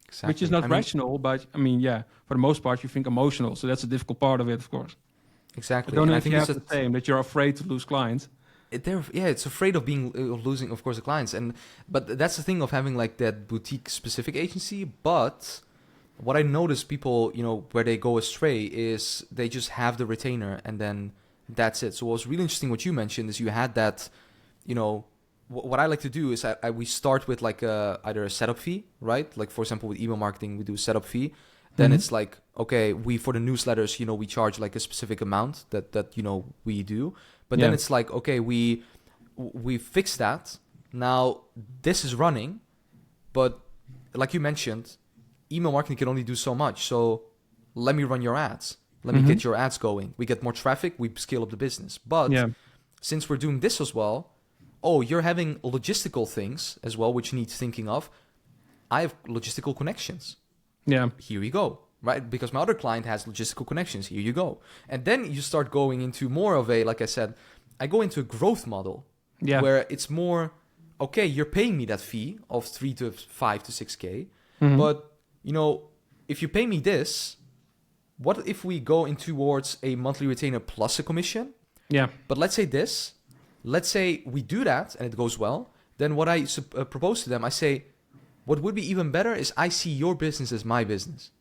Exactly. Which is not rational, but for the most part, you think emotional. So that's a difficult part of it, of course. Exactly. I don't know if you have the same, that you're afraid to lose clients. It's afraid of losing, of course, the clients. But that's the thing of having like that boutique specific agency. But what I notice people, where they go astray is they just have the retainer and then that's it. So what was really interesting what you mentioned is you had that, what I like to do is we start with like either a setup fee, right? Like for example, with email marketing, we do a setup fee. Then it's like, okay, for the newsletters, we charge like a specific amount that we do. But then it's like, okay, we fix that. Now this is running, but like you mentioned, email marketing can only do so much. So let me run your ads. Let me get your ads going. We get more traffic, we scale up the business. But since we're doing this as well, you're having logistical things as well, which needs thinking of. I have logistical connections. Yeah. Here you go, right? Because my other client has logistical connections. Here you go. And then you start going into more of a, like I said, I go into a growth model where it's more, okay, you're paying me that fee of 3 to 5 to 6K. But, if you pay me this, what if we go in towards a monthly retainer plus a commission? Yeah. But let's say this, let's say we do that and it goes well. Then what I propose to them, I say, what would be even better is I see your business as my business.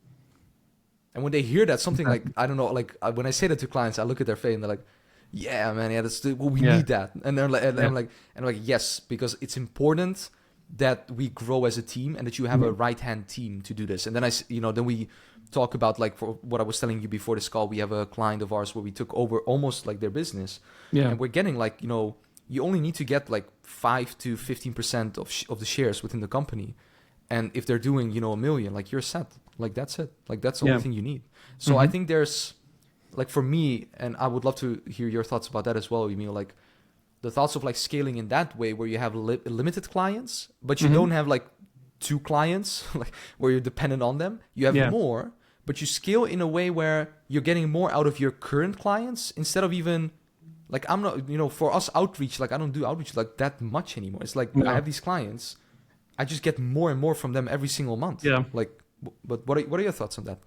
And when they hear that, something like, I don't know, like when I say that to clients, I look at their face and they're like, yeah, man, yeah, we need that. And they're like, and I'm like, yes, because it's important that we grow as a team and that you have a right-hand team to do this. And then then we talk about, like, for what I was telling you before this call, we have a client of ours where we took over almost like their business. Yeah. And we're getting like, you only need to get like 5 to 15% of the shares within the company. And if they're doing, $1 million, like, you're set. Like, that's it. Like, that's the only thing you need. So I think there's, like, for me, and I would love to hear your thoughts about that as well, Emil, like, the thoughts of, like, scaling in that way where you have limited clients, but you don't have, like, 2 clients, like, where you're dependent on them. You have more, but you scale in a way where you're getting more out of your current clients instead of even, like, I'm not, for us outreach, like, I don't do outreach, like, that much anymore. It's like, I have these clients, I just get more and more from them every single month. Yeah. Like, but what are your thoughts on that?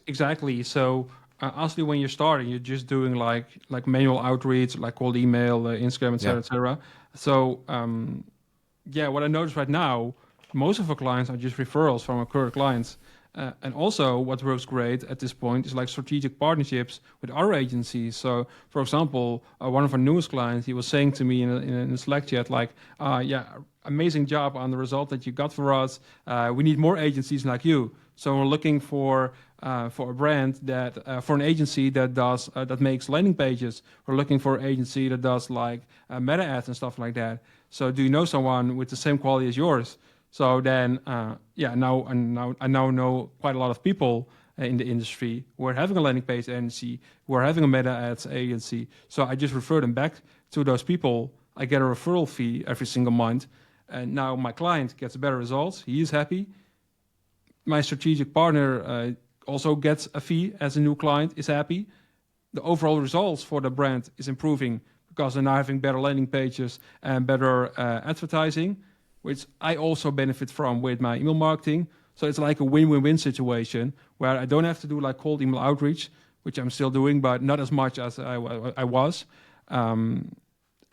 Exactly. So honestly, when you're starting, you're just doing like manual outreach, like cold email, Instagram, etc., etc. So what I notice right now, most of our clients are just referrals from our current clients. And also what works great at this point is like strategic partnerships with other agencies. So for example, one of our newest clients, he was saying to me in a Slack chat, like, amazing job on the result that you got for us. We need more agencies like you. So we're looking for a brand that, for an agency that does, that makes landing pages. We're looking for an agency that does like meta ads and stuff like that. So do you know someone with the same quality as yours? So then, now I now know quite a lot of people in the industry who are having a landing page agency, who are having a meta ads agency. So I just refer them back to those people. I get a referral fee every single month. And now my client gets better results. He is happy. My strategic partner also gets a fee as a new client, is happy. The overall results for the brand is improving because they're now having better landing pages and better advertising, which I also benefit from with my email marketing. So it's like a win-win-win situation where I don't have to do like cold email outreach, which I'm still doing, but not as much as I was.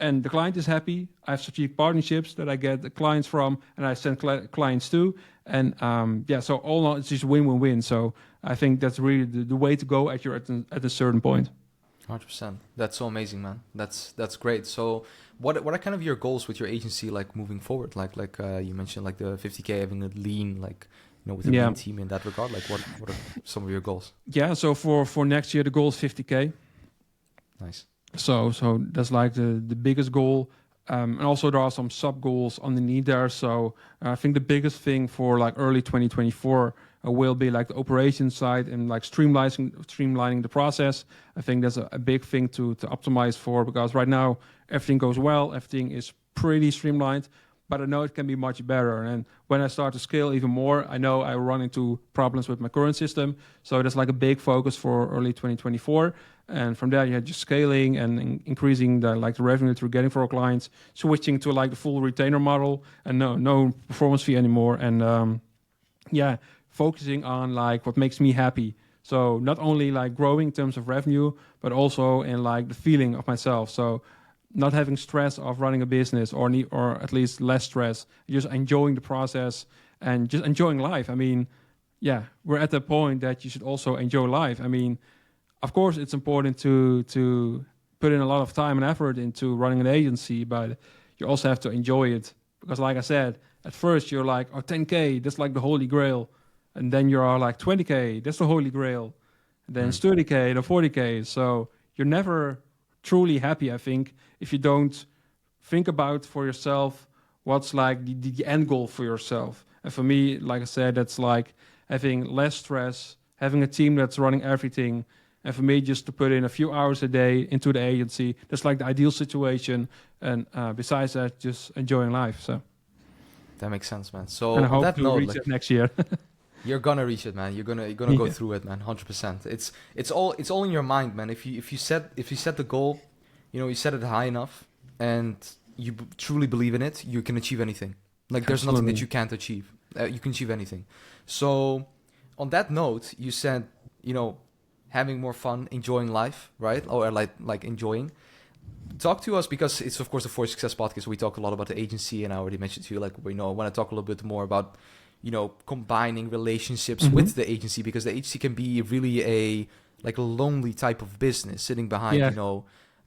And the client is happy. I have strategic partnerships that I get the clients from, and I send clients to. And so all in all, it's just win-win-win. So I think that's really the way to go at a certain point. 100%. That's so amazing, man. That's great. So what are kind of your goals with your agency, like, moving forward? Like you mentioned, like, the 50K, having a lean, like, with a lean team in that regard. Like, what are some of your goals? Yeah. So for next year, the goal is 50K. Nice. So that's like the biggest goal. And also there are some sub goals underneath there. So I think the biggest thing for like early 2024 will be like the operations side and like streamlining the process. I think that's a big thing to optimize for, because right now everything goes well, everything is pretty streamlined, but I know it can be much better. And when I start to scale even more, I know I run into problems with my current system. So that's like a big focus for early 2024. And from there, you had just scaling and increasing the revenue that we're getting for our clients, switching to like the full retainer model and no performance fee anymore. And focusing on like what makes me happy. So not only like growing in terms of revenue, but also in like the feeling of myself. So not having stress of running a business, or at least less stress, just enjoying the process and just enjoying life. I mean, we're at the point that you should also enjoy life. I mean, of course, it's important to put in a lot of time and effort into running an agency, but you also have to enjoy it. Because like I said, at first you're like, 10K, that's like the holy grail. And then you're like 20K, that's the holy grail. And then it's 30K, then 40K. So you're never truly happy, I think, if you don't think about for yourself what's like the end goal for yourself. And for me, like I said, that's like having less stress, having a team that's running everything. And for me, just to put in a few hours a day into the agency, that's like the ideal situation. And besides that, just enjoying life. So that makes sense, man. So and I hope that to note, reach it next year. You're gonna reach it, man. You're gonna go through it, man. 100%. It's all in your mind, man. If you set the goal, you set it high enough, and you truly believe in it, you can achieve anything. Like, there's nothing that you can't achieve. You can achieve anything. So on that note, you said, having more fun, enjoying life, right? Or like enjoying. talk to us, because it's of course the For Success podcast. We talk a lot about the agency, and I already mentioned to you, like, I want to talk a little bit more about, combining relationships with the agency, because the agency can be really a lonely type of business, sitting behind, Yeah. the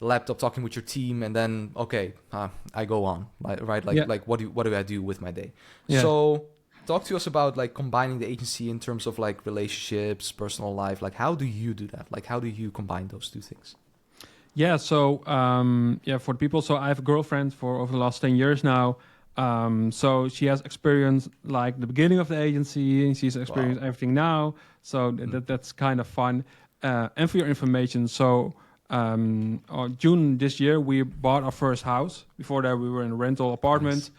laptop, talking with your team, and then I go on, right? Like what do I do with my day? Yeah. So talk to us about like combining the agency in terms of like relationships, personal life. Like, how do you do that? Like, how do you combine those two things? Yeah, so for the people, so I have a girlfriend for over the last 10 years now. So she has experienced like the beginning of the agency, and she's experienced everything now. So that's kind of fun. And for your information, so on June this year, we bought our first house. Before that, we were in a rental apartment,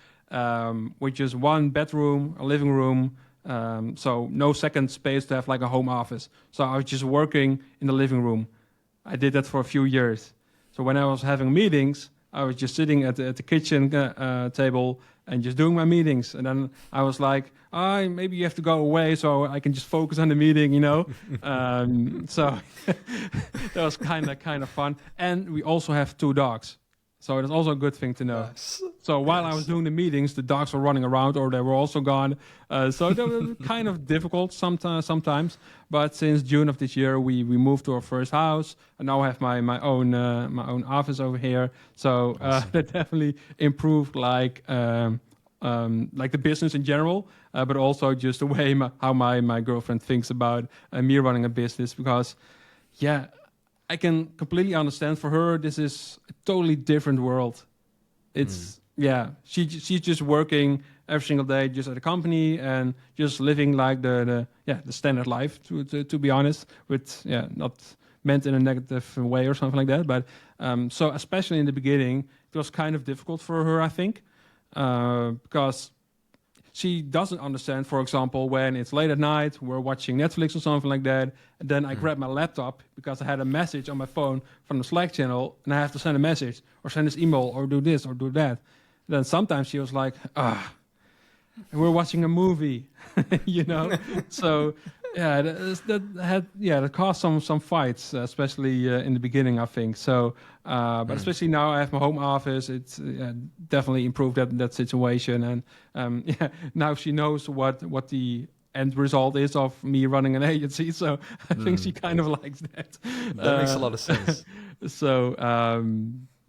which is one bedroom, a living room. So no second space to have like a home office. So I was just working in the living room. I did that for a few years. So when I was having meetings, I was just sitting at the kitchen table and just doing my meetings. And then I was like, maybe you have to go away so I can just focus on the meeting, So that was kind of fun. And we also have 2 dogs. So it's also a good thing to know. Nice. So while I was doing the meetings, the dogs were running around or they were also gone. So that was kind of difficult sometimes. But since June of this year, we moved to our first house. And now I have my own office over here. So that definitely improved like the business in general, but also just the way how my girlfriend thinks about me running a business. Because, I can completely understand, for her, this is a totally different world. It's, she's just working every single day just at a company and just living like the standard life, to be honest, with, not meant in a negative way or something like that. But so especially in the beginning, it was kind of difficult for her, I think, because she doesn't understand, for example, when it's late at night, we're watching Netflix or something like that, and then I grab my laptop because I had a message on my phone from the Slack channel, and I have to send a message or send this email or do this or do that. Then sometimes she was like, we're watching a movie, So that caused some fights, especially in the beginning, I think. So, but especially now I have my home office. It's definitely improved that situation, and now she knows what the end result is of me running an agency. So I think she kind of likes that. That makes a lot of sense. So.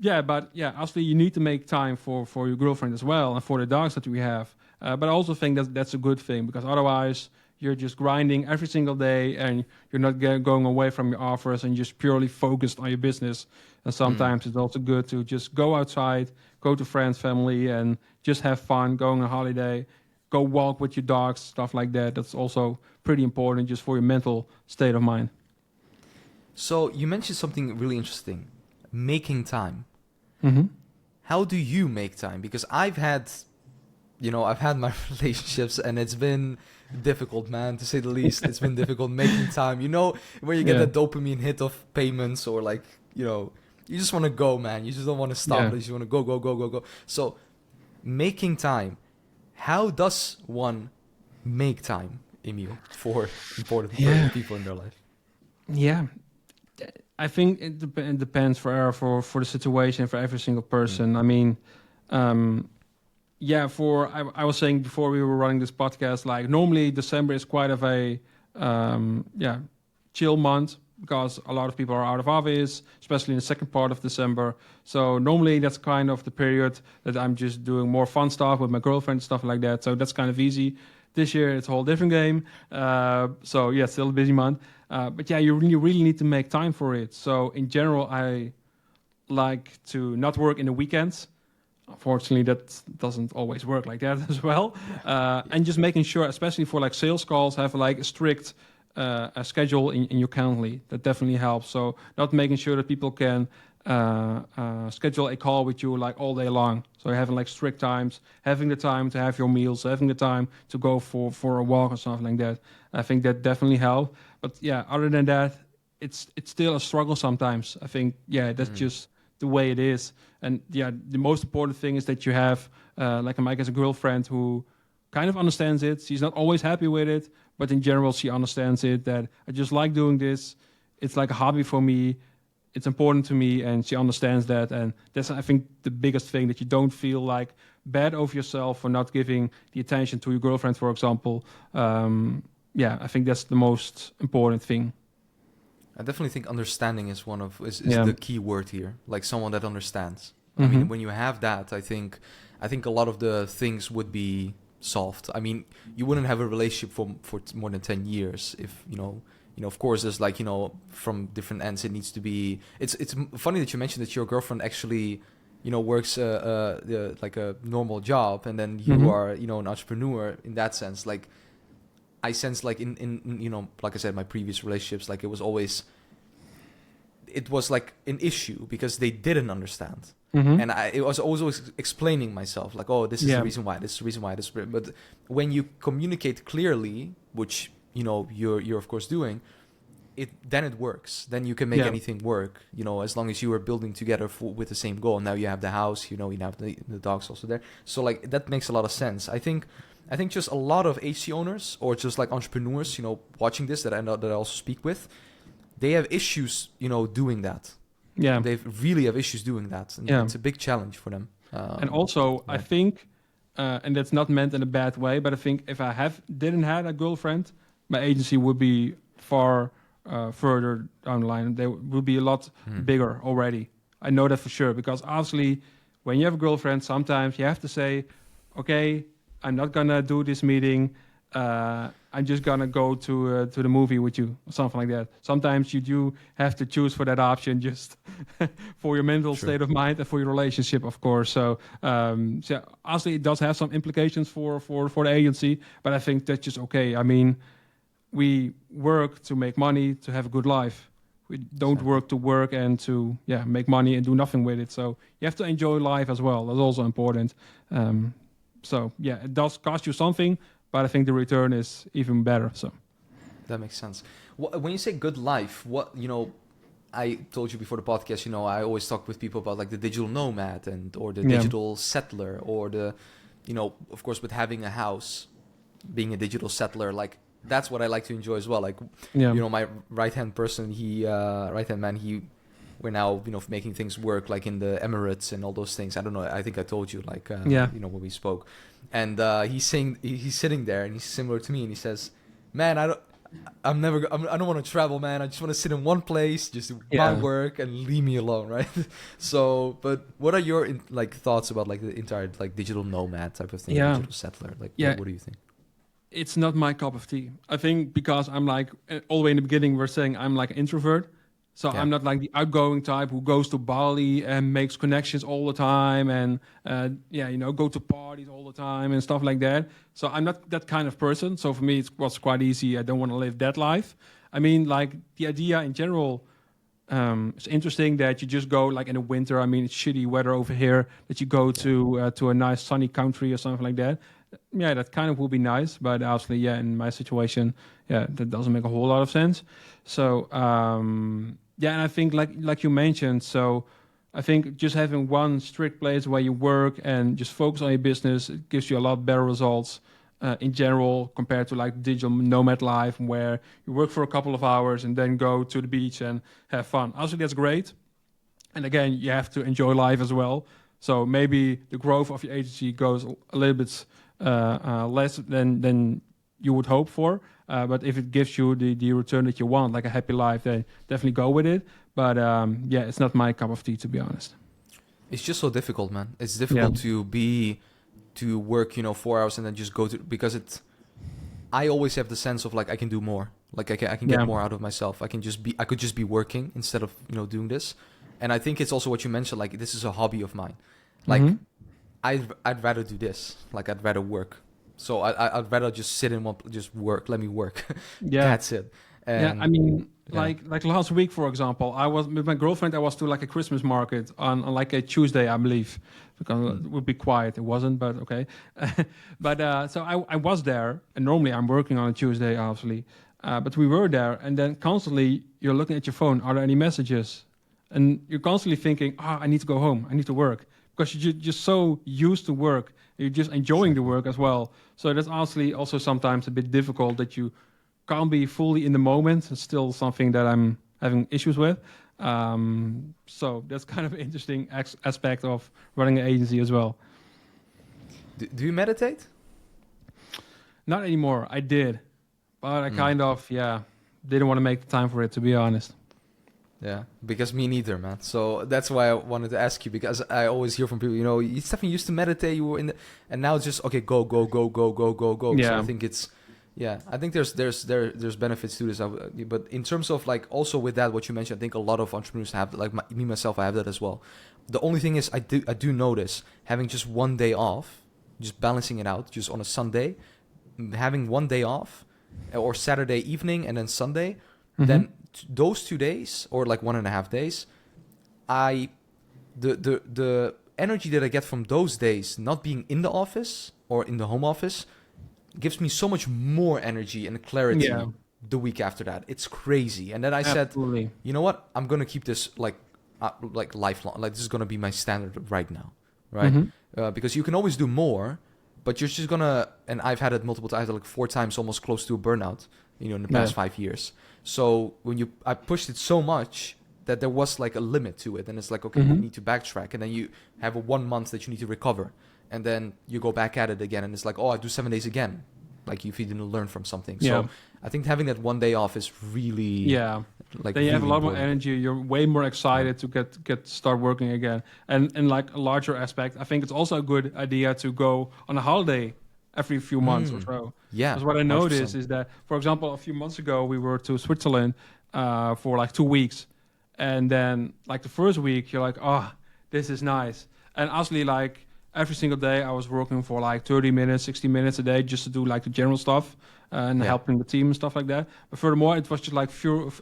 Obviously you need to make time for your girlfriend as well and for the dogs that we have. But I also think that's a good thing, because otherwise you're just grinding every single day and you're not going away from your offers and just purely focused on your business. And sometimes it's also good to just go outside, go to friends, family, and just have fun, go on a holiday, go walk with your dogs, stuff like that. That's also pretty important just for your mental state of mind. So you mentioned something really interesting, making time. Mm-hmm. How do you make time? Because I've had my relationships, and it's been difficult, man, to say the least. It's been difficult making time. When you get that dopamine hit of payments, or like, you just want to go, man. You just don't want to stop. You just want to go. So making time, how does one make time, Emil, for important people in their life? Yeah. I think it depends for the situation, for every single person. I mean, I was saying before we were running this podcast, like normally December is quite of a chill month, because a lot of people are out of office, especially in the second part of December. So normally that's kind of the period that I'm just doing more fun stuff with my girlfriend, stuff like that. So that's kind of easy. This year it's a whole different game. Still a busy month. But you really need to make time for it. So in general, I like to not work in the weekends. Unfortunately, that doesn't always work like that as well. And just making sure, especially for like sales calls, have like a strict a schedule in your Calendly. That definitely helps. So not making sure that people can schedule a call with you like all day long. So having like strict times, having the time to have your meals, having the time to go for a walk or something like that. I think that definitely helps. But other than that, it's still a struggle sometimes. I think that's just the way it is. And the most important thing is that you have like a Mike as a girlfriend who kind of understands it. She's not always happy with it, but in general she understands it, that I just like doing this. It's like a hobby for me. it's important to me, and she understands that. And that's, I think, the biggest thing, that you don't feel like bad over yourself for not giving the attention to your girlfriend, for example. I think that's the most important thing. I definitely think understanding is is Yeah. the key word here. Like someone that understands. I Mhm. mean, when you have that, I think a lot of the things would be solved. I mean, you wouldn't have a relationship for more than 10 years if, of course, there's like, from different ends, it needs to be. It's funny that you mentioned that your girlfriend actually, works like a normal job, and then you Mhm. are, an entrepreneur in that sense. Like, I sense like in like I said, my previous relationships, like it was like an issue because they didn't understand. Mhm. And it was always explaining myself, like, oh, this is Yeah. the reason why, this is the reason why, this. But when you communicate clearly, which you're of course doing, then it works. Then you can make Yeah. anything work. As long as you are building together with the same goal. Now you have the house. You have the dogs also there. So like that makes a lot of sense. I think just a lot of agency owners or just like entrepreneurs, watching this that I also speak with, they have issues, doing that. Yeah. They really have issues doing that, and Yeah. it's a big challenge for them. And also, I yeah. think, and that's not meant in a bad way, but I think if I didn't have a girlfriend, my agency would be far further down the line. They would be a lot bigger already. I know that for sure, because obviously, when you have a girlfriend, sometimes you have to say, "Okay, I'm not gonna do this meeting. I'm just gonna go to the movie with you," or something like that. Sometimes you do have to choose for that option, just for your mental Sure. state of mind and for your relationship, of course. So honestly, it does have some implications for the agency, but I think that's just okay. I mean, we work to make money to have a good life. We don't Exactly. work to work and to make money and do nothing with it. So you have to enjoy life as well. That's also important. So it does cost you something, but I think the return is even better. So That makes sense. When you say good life, I told you before the podcast, I always talk with people about like the digital nomad or the digital settler or the, of course, with having a house, being a digital settler, like that's what I like to enjoy as well. Like, my right-hand man, we're now, making things work like in the Emirates and all those things. I don't know. I think I told you like, when we spoke, and he's sitting there and he's similar to me and he says, man, I don't want to travel, man. I just want to sit in one place, just do my work and leave me alone, right? So, but what are your thoughts about like the entire like digital nomad type of thing, digital settler? Like, what do you think? It's not my cup of tea. I think because I'm like, all the way in the beginning, we're saying I'm like an introvert. So I'm not like the outgoing type who goes to Bali and makes connections all the time and, go to parties all the time and stuff like that. So I'm not that kind of person. So for me, it was quite easy. I don't want to live that life. I mean, like the idea in general, it's interesting that you just go like in the winter. I mean, it's shitty weather over here, that you go to a nice sunny country or something like that. Yeah, that kind of would be nice, but obviously, in my situation, that doesn't make a whole lot of sense. So, and I think like you mentioned, so I think just having one strict place where you work and just focus on your business, it gives you a lot better results in general compared to like digital nomad life, where you work for a couple of hours and then go to the beach and have fun. Also, that's great. And again, you have to enjoy life as well. So maybe the growth of your agency goes a little bit less than you would hope for. But if it gives you the return that you want, like a happy life, then definitely go with it. But it's not my cup of tea, to be honest. It's just so difficult, man. It's difficult to work, 4 hours and then just go to, because I always have the sense of like I can do more. Like I can get more out of myself. I could just be working instead of, doing this. And I think it's also what you mentioned, like this is a hobby of mine. Like I'd rather do this. Like I'd rather work. So I'd rather just sit in just work. Let me work. That's it. And I mean, like last week, for example, I was with my girlfriend. I was to like a Christmas market on like a Tuesday, I believe, because it would be quiet. It wasn't, but okay. But so I was there, and normally I'm working on a Tuesday, obviously. But we were there, and then constantly you're looking at your phone. Are there any messages? And you're constantly thinking, I need to go home. I need to work. Because you're just so used to work. You're just enjoying the work as well. So that's honestly also sometimes a bit difficult that you can't be fully in the moment. It's still something that I'm having issues with. So that's kind of an interesting aspect of running an agency as well. Do you meditate? Not anymore. I did, but I kind of didn't want to make the time for it, to be honest. Yeah, because me neither, man. So that's why I wanted to ask you, because I always hear from people, you know, Stefan used to meditate, you were in the, and now it's just okay, go. Yeah. So I think it's, I think there's benefits to this. But in terms of like also with that, what you mentioned, I think a lot of entrepreneurs have, like me myself, I have that as well. The only thing is, I do notice having just one day off, just balancing it out, just on a Sunday, having one day off, or Saturday evening and then Sunday, then those 2 days or like 1.5 days, the energy that I get from those days not being in the office or in the home office gives me so much more energy and clarity the week after that. It's crazy. And then I said, you know what? I'm gonna keep this like lifelong. Like this is gonna be my standard right now, right? Because you can always do more, but you're just gonna. And I've had it multiple times, like 4 times, almost close to a burnout. You know, in the past 5 years. So I pushed it so much that there was like a limit to it, and it's like, okay, you need to backtrack, and then you have a 1 month that you need to recover, and then you go back at it again, and it's like, oh, I do 7 days again, like if you didn't learn from something. So I think having that 1 day off is really like then you really have a lot important. more energy. You're way more excited to get start working again, and like a larger aspect, I think it's also a good idea to go on a holiday every few months or so. Yeah. Because what I noticed 100%. is that, for example, a few months ago, we were to Switzerland for like 2 weeks. And then like the first week, you're like, oh, this is nice. And honestly, like every single day I was working for like 30 minutes, 60 minutes a day just to do like the general stuff and helping the team and stuff like that. But furthermore, it was just like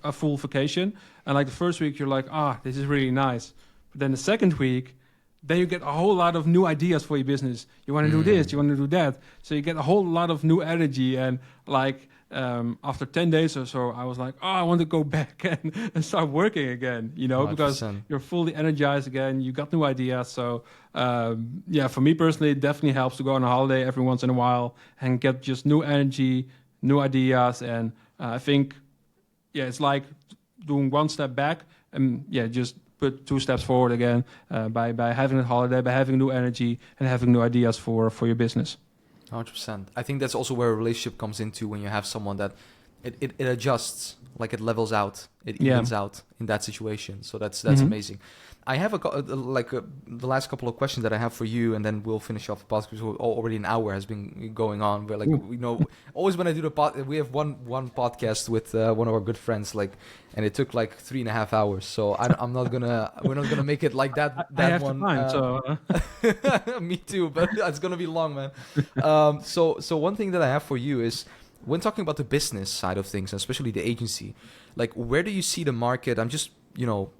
a full vacation. And like the first week, you're like, this is really nice. But then the second week, then you get a whole lot of new ideas for your business. You want to do this, you want to do that. So you get a whole lot of new energy. And like after 10 days or so, I was like, I want to go back and start working again, you know, 100%. because you're fully energized again. You got new ideas. So for me personally, it definitely helps to go on a holiday every once in a while and get just new energy, new ideas. And I think, it's like doing one step back and just put 2 steps forward again by having a holiday, by having new energy and having new ideas for your business. 100%. I think that's also where a relationship comes into, when you have someone that it adjusts, like it levels out, it evens out in that situation. So that's amazing. I have the last couple of questions that I have for you, and then we'll finish off the podcast because already an hour has been going on. But like always when I do the we have one podcast with one of our good friends, like, and it took like 3.5 hours. So we're not gonna make it like that. I have one. The time, so Me too, but it's gonna be long, man. So one thing that I have for you is, when talking about the business side of things, especially the agency, like where do you see the market? I'm just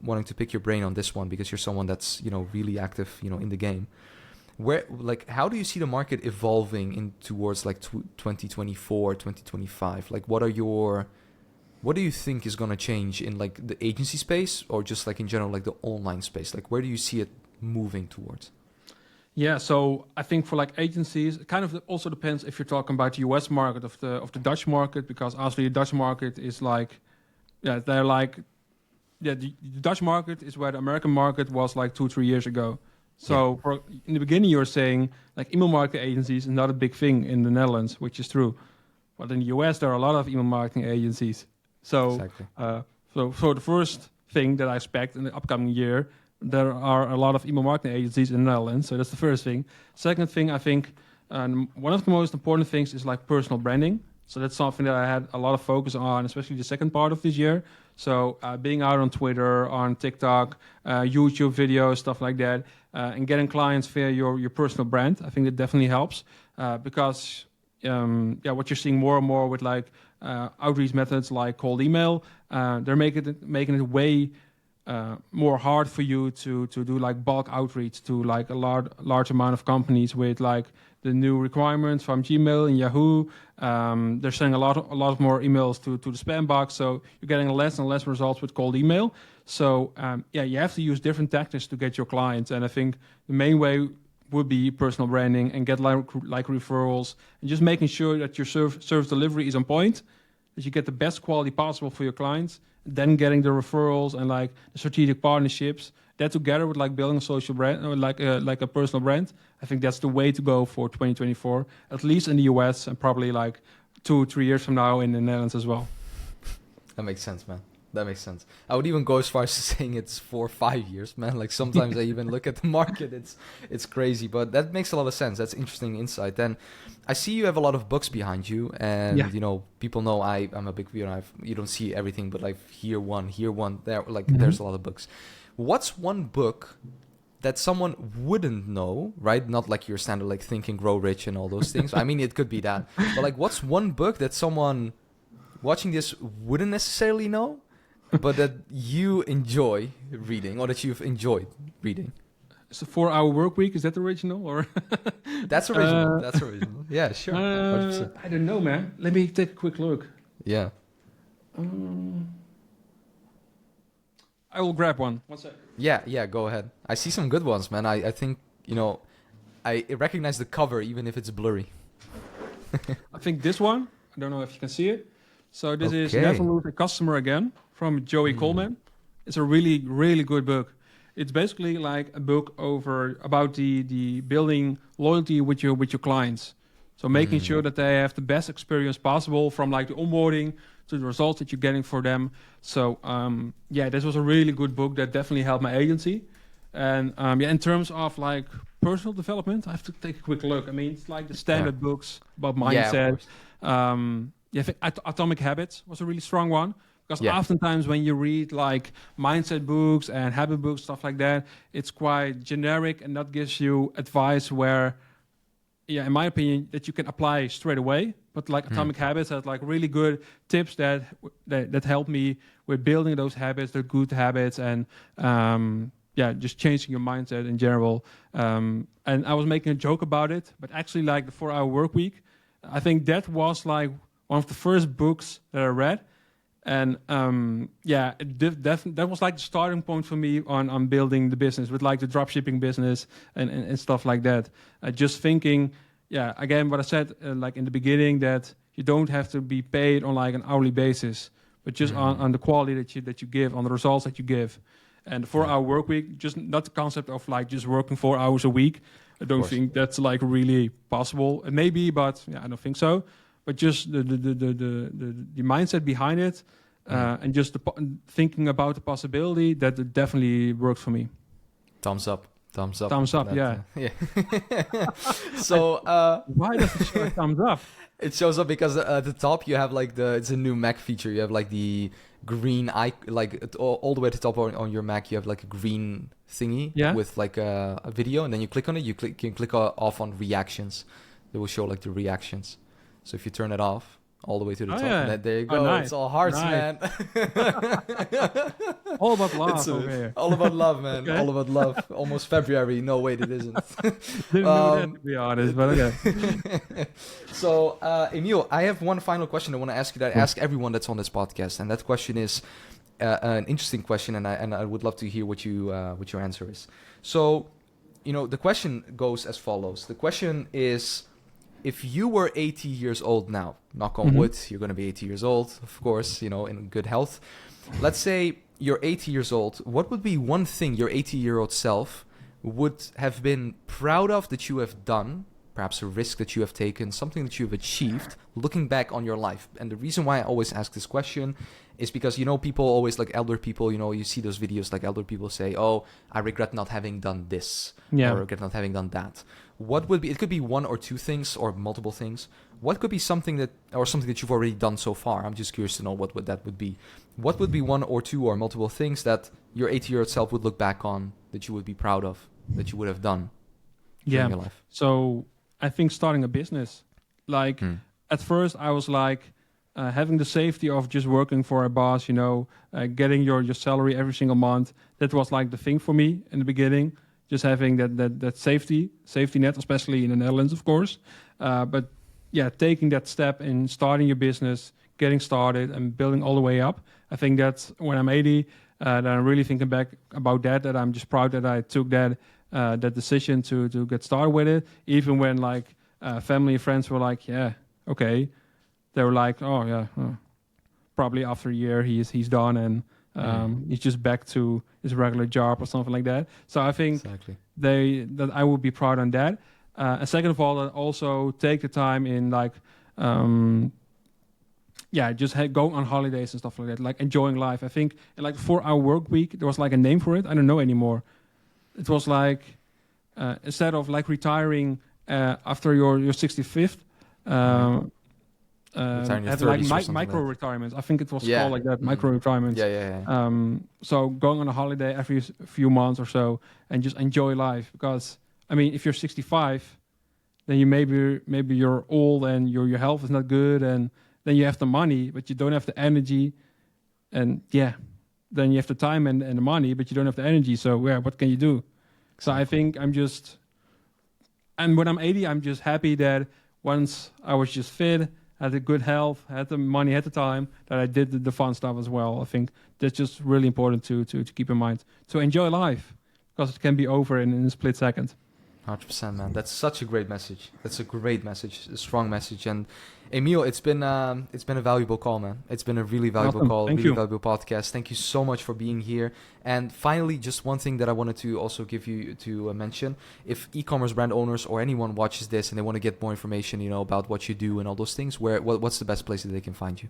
wanting to pick your brain on this one because you're someone that's really active in the game. Where, like, how do you see the market evolving in towards like 2024, 2025? Like, what do you think is gonna change in like the agency space, or just like in general, like the online space? Like, where do you see it moving towards? Yeah, so I think for like agencies, it kind of also depends if you're talking about the US market of the Dutch market, because honestly, the Dutch market is like, they're like, the Dutch market is where the American market was like 2-3 years ago. So in the beginning, you were saying like email marketing agencies is not a big thing in the Netherlands, which is true. But in the US, there are a lot of email marketing agencies. So, Exactly. so the first thing that I expect in the upcoming year, there are a lot of email marketing agencies in the Netherlands. So that's the first thing. Second thing, I think one of the most important things is like personal branding. So that's something that I had a lot of focus on, especially the second part of this year. So being out on Twitter, on TikTok, YouTube videos, stuff like that, and getting clients via your personal brand, I think that definitely helps because what you're seeing more and more with like outreach methods like cold email, they're making it way more hard for you to do like bulk outreach to like a large amount of companies with like the new requirements from Gmail and Yahoo. They're sending a lot more emails to the spam box, so you're getting less and less results with cold email. So you have to use different tactics to get your clients, and I think the main way would be personal branding and get like referrals and just making sure that your service delivery is on point. that you get the best quality possible for your clients, then getting the referrals and like the strategic partnerships. That together with like building a social brand or like a personal brand, I think that's the way to go for 2024, at least in the US and probably like 2-3 years from now in the Netherlands as well. That makes sense, man. That makes sense. I would even go as far as saying it's 4 or 5 years, man. Like sometimes I even look at the market, it's crazy, but that makes a lot of sense. That's interesting insight. Then I see you have a lot of books behind you, and Yeah. you know, people know I'm a big viewer. You don't see everything, but like here one, there. Like Mhm. there's a lot of books. What's one book that someone wouldn't know, right? Not like your standard like Think and Grow Rich and all those things. I mean, it could be that, but like, what's one book that someone watching this wouldn't necessarily know, but that you enjoy reading or that you've enjoyed reading? So 4-hour work week, is that original or? That's original. That's original. Yeah, sure. 100%. I don't know, man. Let me take a quick look. Yeah. I will grab one. One second. Yeah, go ahead. I see some good ones, man. I think, you know, I recognize the cover even if it's blurry. I think this one, I don't know if you can see it. So this is Okay. Never Lose a Customer Again from Joey Coleman. It's a really, really good book. It's basically like a book about the building loyalty with your clients. So making sure that they have the best experience possible from like the onboarding to the results that you're getting for them. So yeah, this was a really good book that definitely helped my agency. And yeah, in terms of like personal development, I have to take a quick look. I mean, it's like the standard books about mindset. Yeah, of course. Yeah, I think Atomic Habits was a really strong one. Because Yeah. oftentimes when you read like mindset books and habit books, stuff like that, it's quite generic and that gives you advice where, yeah, in my opinion, that you can apply straight away. But like Atomic Habits has like really good tips that help me with building those habits, the good habits, and yeah, just changing your mindset in general. And I was making a joke about it, but actually like the 4-hour work week, I think that was like one of the first books that I read. And yeah, that was like the starting point for me on building the business with like the dropshipping business and stuff like that. Just thinking, yeah, again, what I said like in the beginning, that you don't have to be paid on like an hourly basis, but just on the quality that you give, on the results that you give. And the 4-hour work week, just not the concept of like just working 4 hours a week. I don't think that's like really possible. It may be, but yeah, I don't think so. But just the mindset behind it, and just thinking about the possibility, that it definitely works for me. Thumbs up. Thumbs up. Thumbs up, That, yeah. Yeah. So Why does it show a thumbs up? it shows up because at the top you have like it's a new Mac feature. You have like the green all the way at the top on your Mac. You have like a green thingy with like a video, and then you click on it. You can click off on reactions. It will show like the reactions. So if you turn it off all the way to the top, yeah. there you go. Nice. It's all hearts, man. All about love It's over here. all about love, man. Okay. All about love. Almost February. No, wait, it isn't. Didn't know that, to be honest, but okay. So, Emil, I have one final question I want to ask you that I ask everyone that's on this podcast, and that question is an interesting question, and I would love to hear what your answer is. So, you know, the question goes as follows. The question is, if you were 80 years old now, knock on wood, you're going to be 80 years old, of course, you know, in good health. Let's say you're 80 years old. What would be one thing your 80-year-old self would have been proud of that you have done, perhaps a risk that you have taken, something that you've achieved, looking back on your life? And the reason why I always ask this question is because, you know, people always, like elder people, you know, you see those videos like elder people say, oh, I regret not having done this, or I regret not having done that. What would be, it could be one or two things or multiple things. What could be something that you've already done so far? I'm just curious to know what that would be. What would be one or two or multiple things that your 80-year-old self would look back on that you would be proud of, that you would have done during your life? So I think starting a business, like at first I was like having the safety of just working for a boss, you know, getting your salary every single month. That was like the thing for me in the beginning. Just having that safety net, especially in the Netherlands, of course. But yeah, taking that step in starting your business, getting started and building all the way up. I think that's when I'm 80, that I'm really thinking back about that I'm just proud that I took that decision to get started with it. Even when like family and friends were like, yeah, okay. They were like, oh yeah, probably after a year he's done and he's just back to his regular job or something like that. So I think Exactly. that I would be proud on that. And second of all, that also take the time in like just go on holidays and stuff like that, like enjoying life. I think in like 4-hour work week, there was like a name for it. I don't know anymore. It was like instead of like retiring after your 65th, Retiring your have like 30s or something micro like that. retirements. I think it was Yeah. called like that, micro retirements. Yeah. So going on a holiday every few months or so and just enjoy life. Because I mean, if you're 65, then you maybe you're old and your health is not good, and then you have the money but you don't have the energy, and then you have the time and the money but you don't have the energy. So what can you do? So I think and when I'm 80, I'm just happy that once I was just fit, had a good health, had the money, had the time, that I did the fun stuff as well. I think that's just really important to keep in mind. To enjoy life, because it can be over in a split second. 100%, man. That's such a great message. That's a great message, a strong message. And Emil, it's been a valuable call, man. It's been a really valuable Awesome. call, Thank really you. valuable podcast. Thank you so much for being here. And finally, just one thing that I wanted to also give you to mention: if e-commerce brand owners or anyone watches this and they want to get more information, about what you do and all those things, what's the best place that they can find you?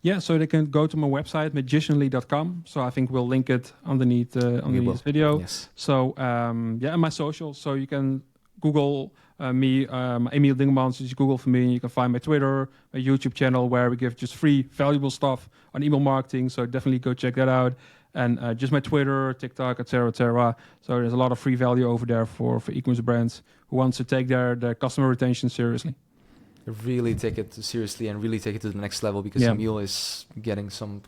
Yeah, so they can go to my website, magicianly.com. So I think we'll link it underneath this video. Yes. So and my socials. So you can Google me, Emil Dingemans. Just Google for me. You can find my Twitter, my YouTube channel, where we give just free, valuable stuff on email marketing. So definitely go check that out. And just my Twitter, TikTok, etc., etc. So there's a lot of free value over there for e-commerce brands who wants to take their customer retention seriously. Really take it seriously and really take it to the next level, because Emil is getting some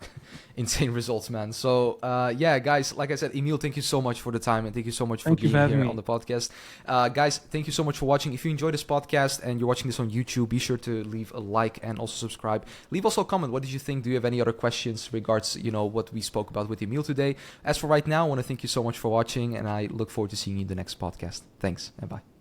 insane results, man. So guys, like I said, Emil, thank you so much for the time, and thank you so much for being here on the podcast. Guys, thank you so much for watching. If you enjoyed this podcast and you're watching this on YouTube, be sure to leave a like and also subscribe. Leave also a comment. What did you think? Do you have any other questions regards what we spoke about with Emil today? As for right now, I want to thank you so much for watching, and I look forward to seeing you in the next podcast. Thanks and bye.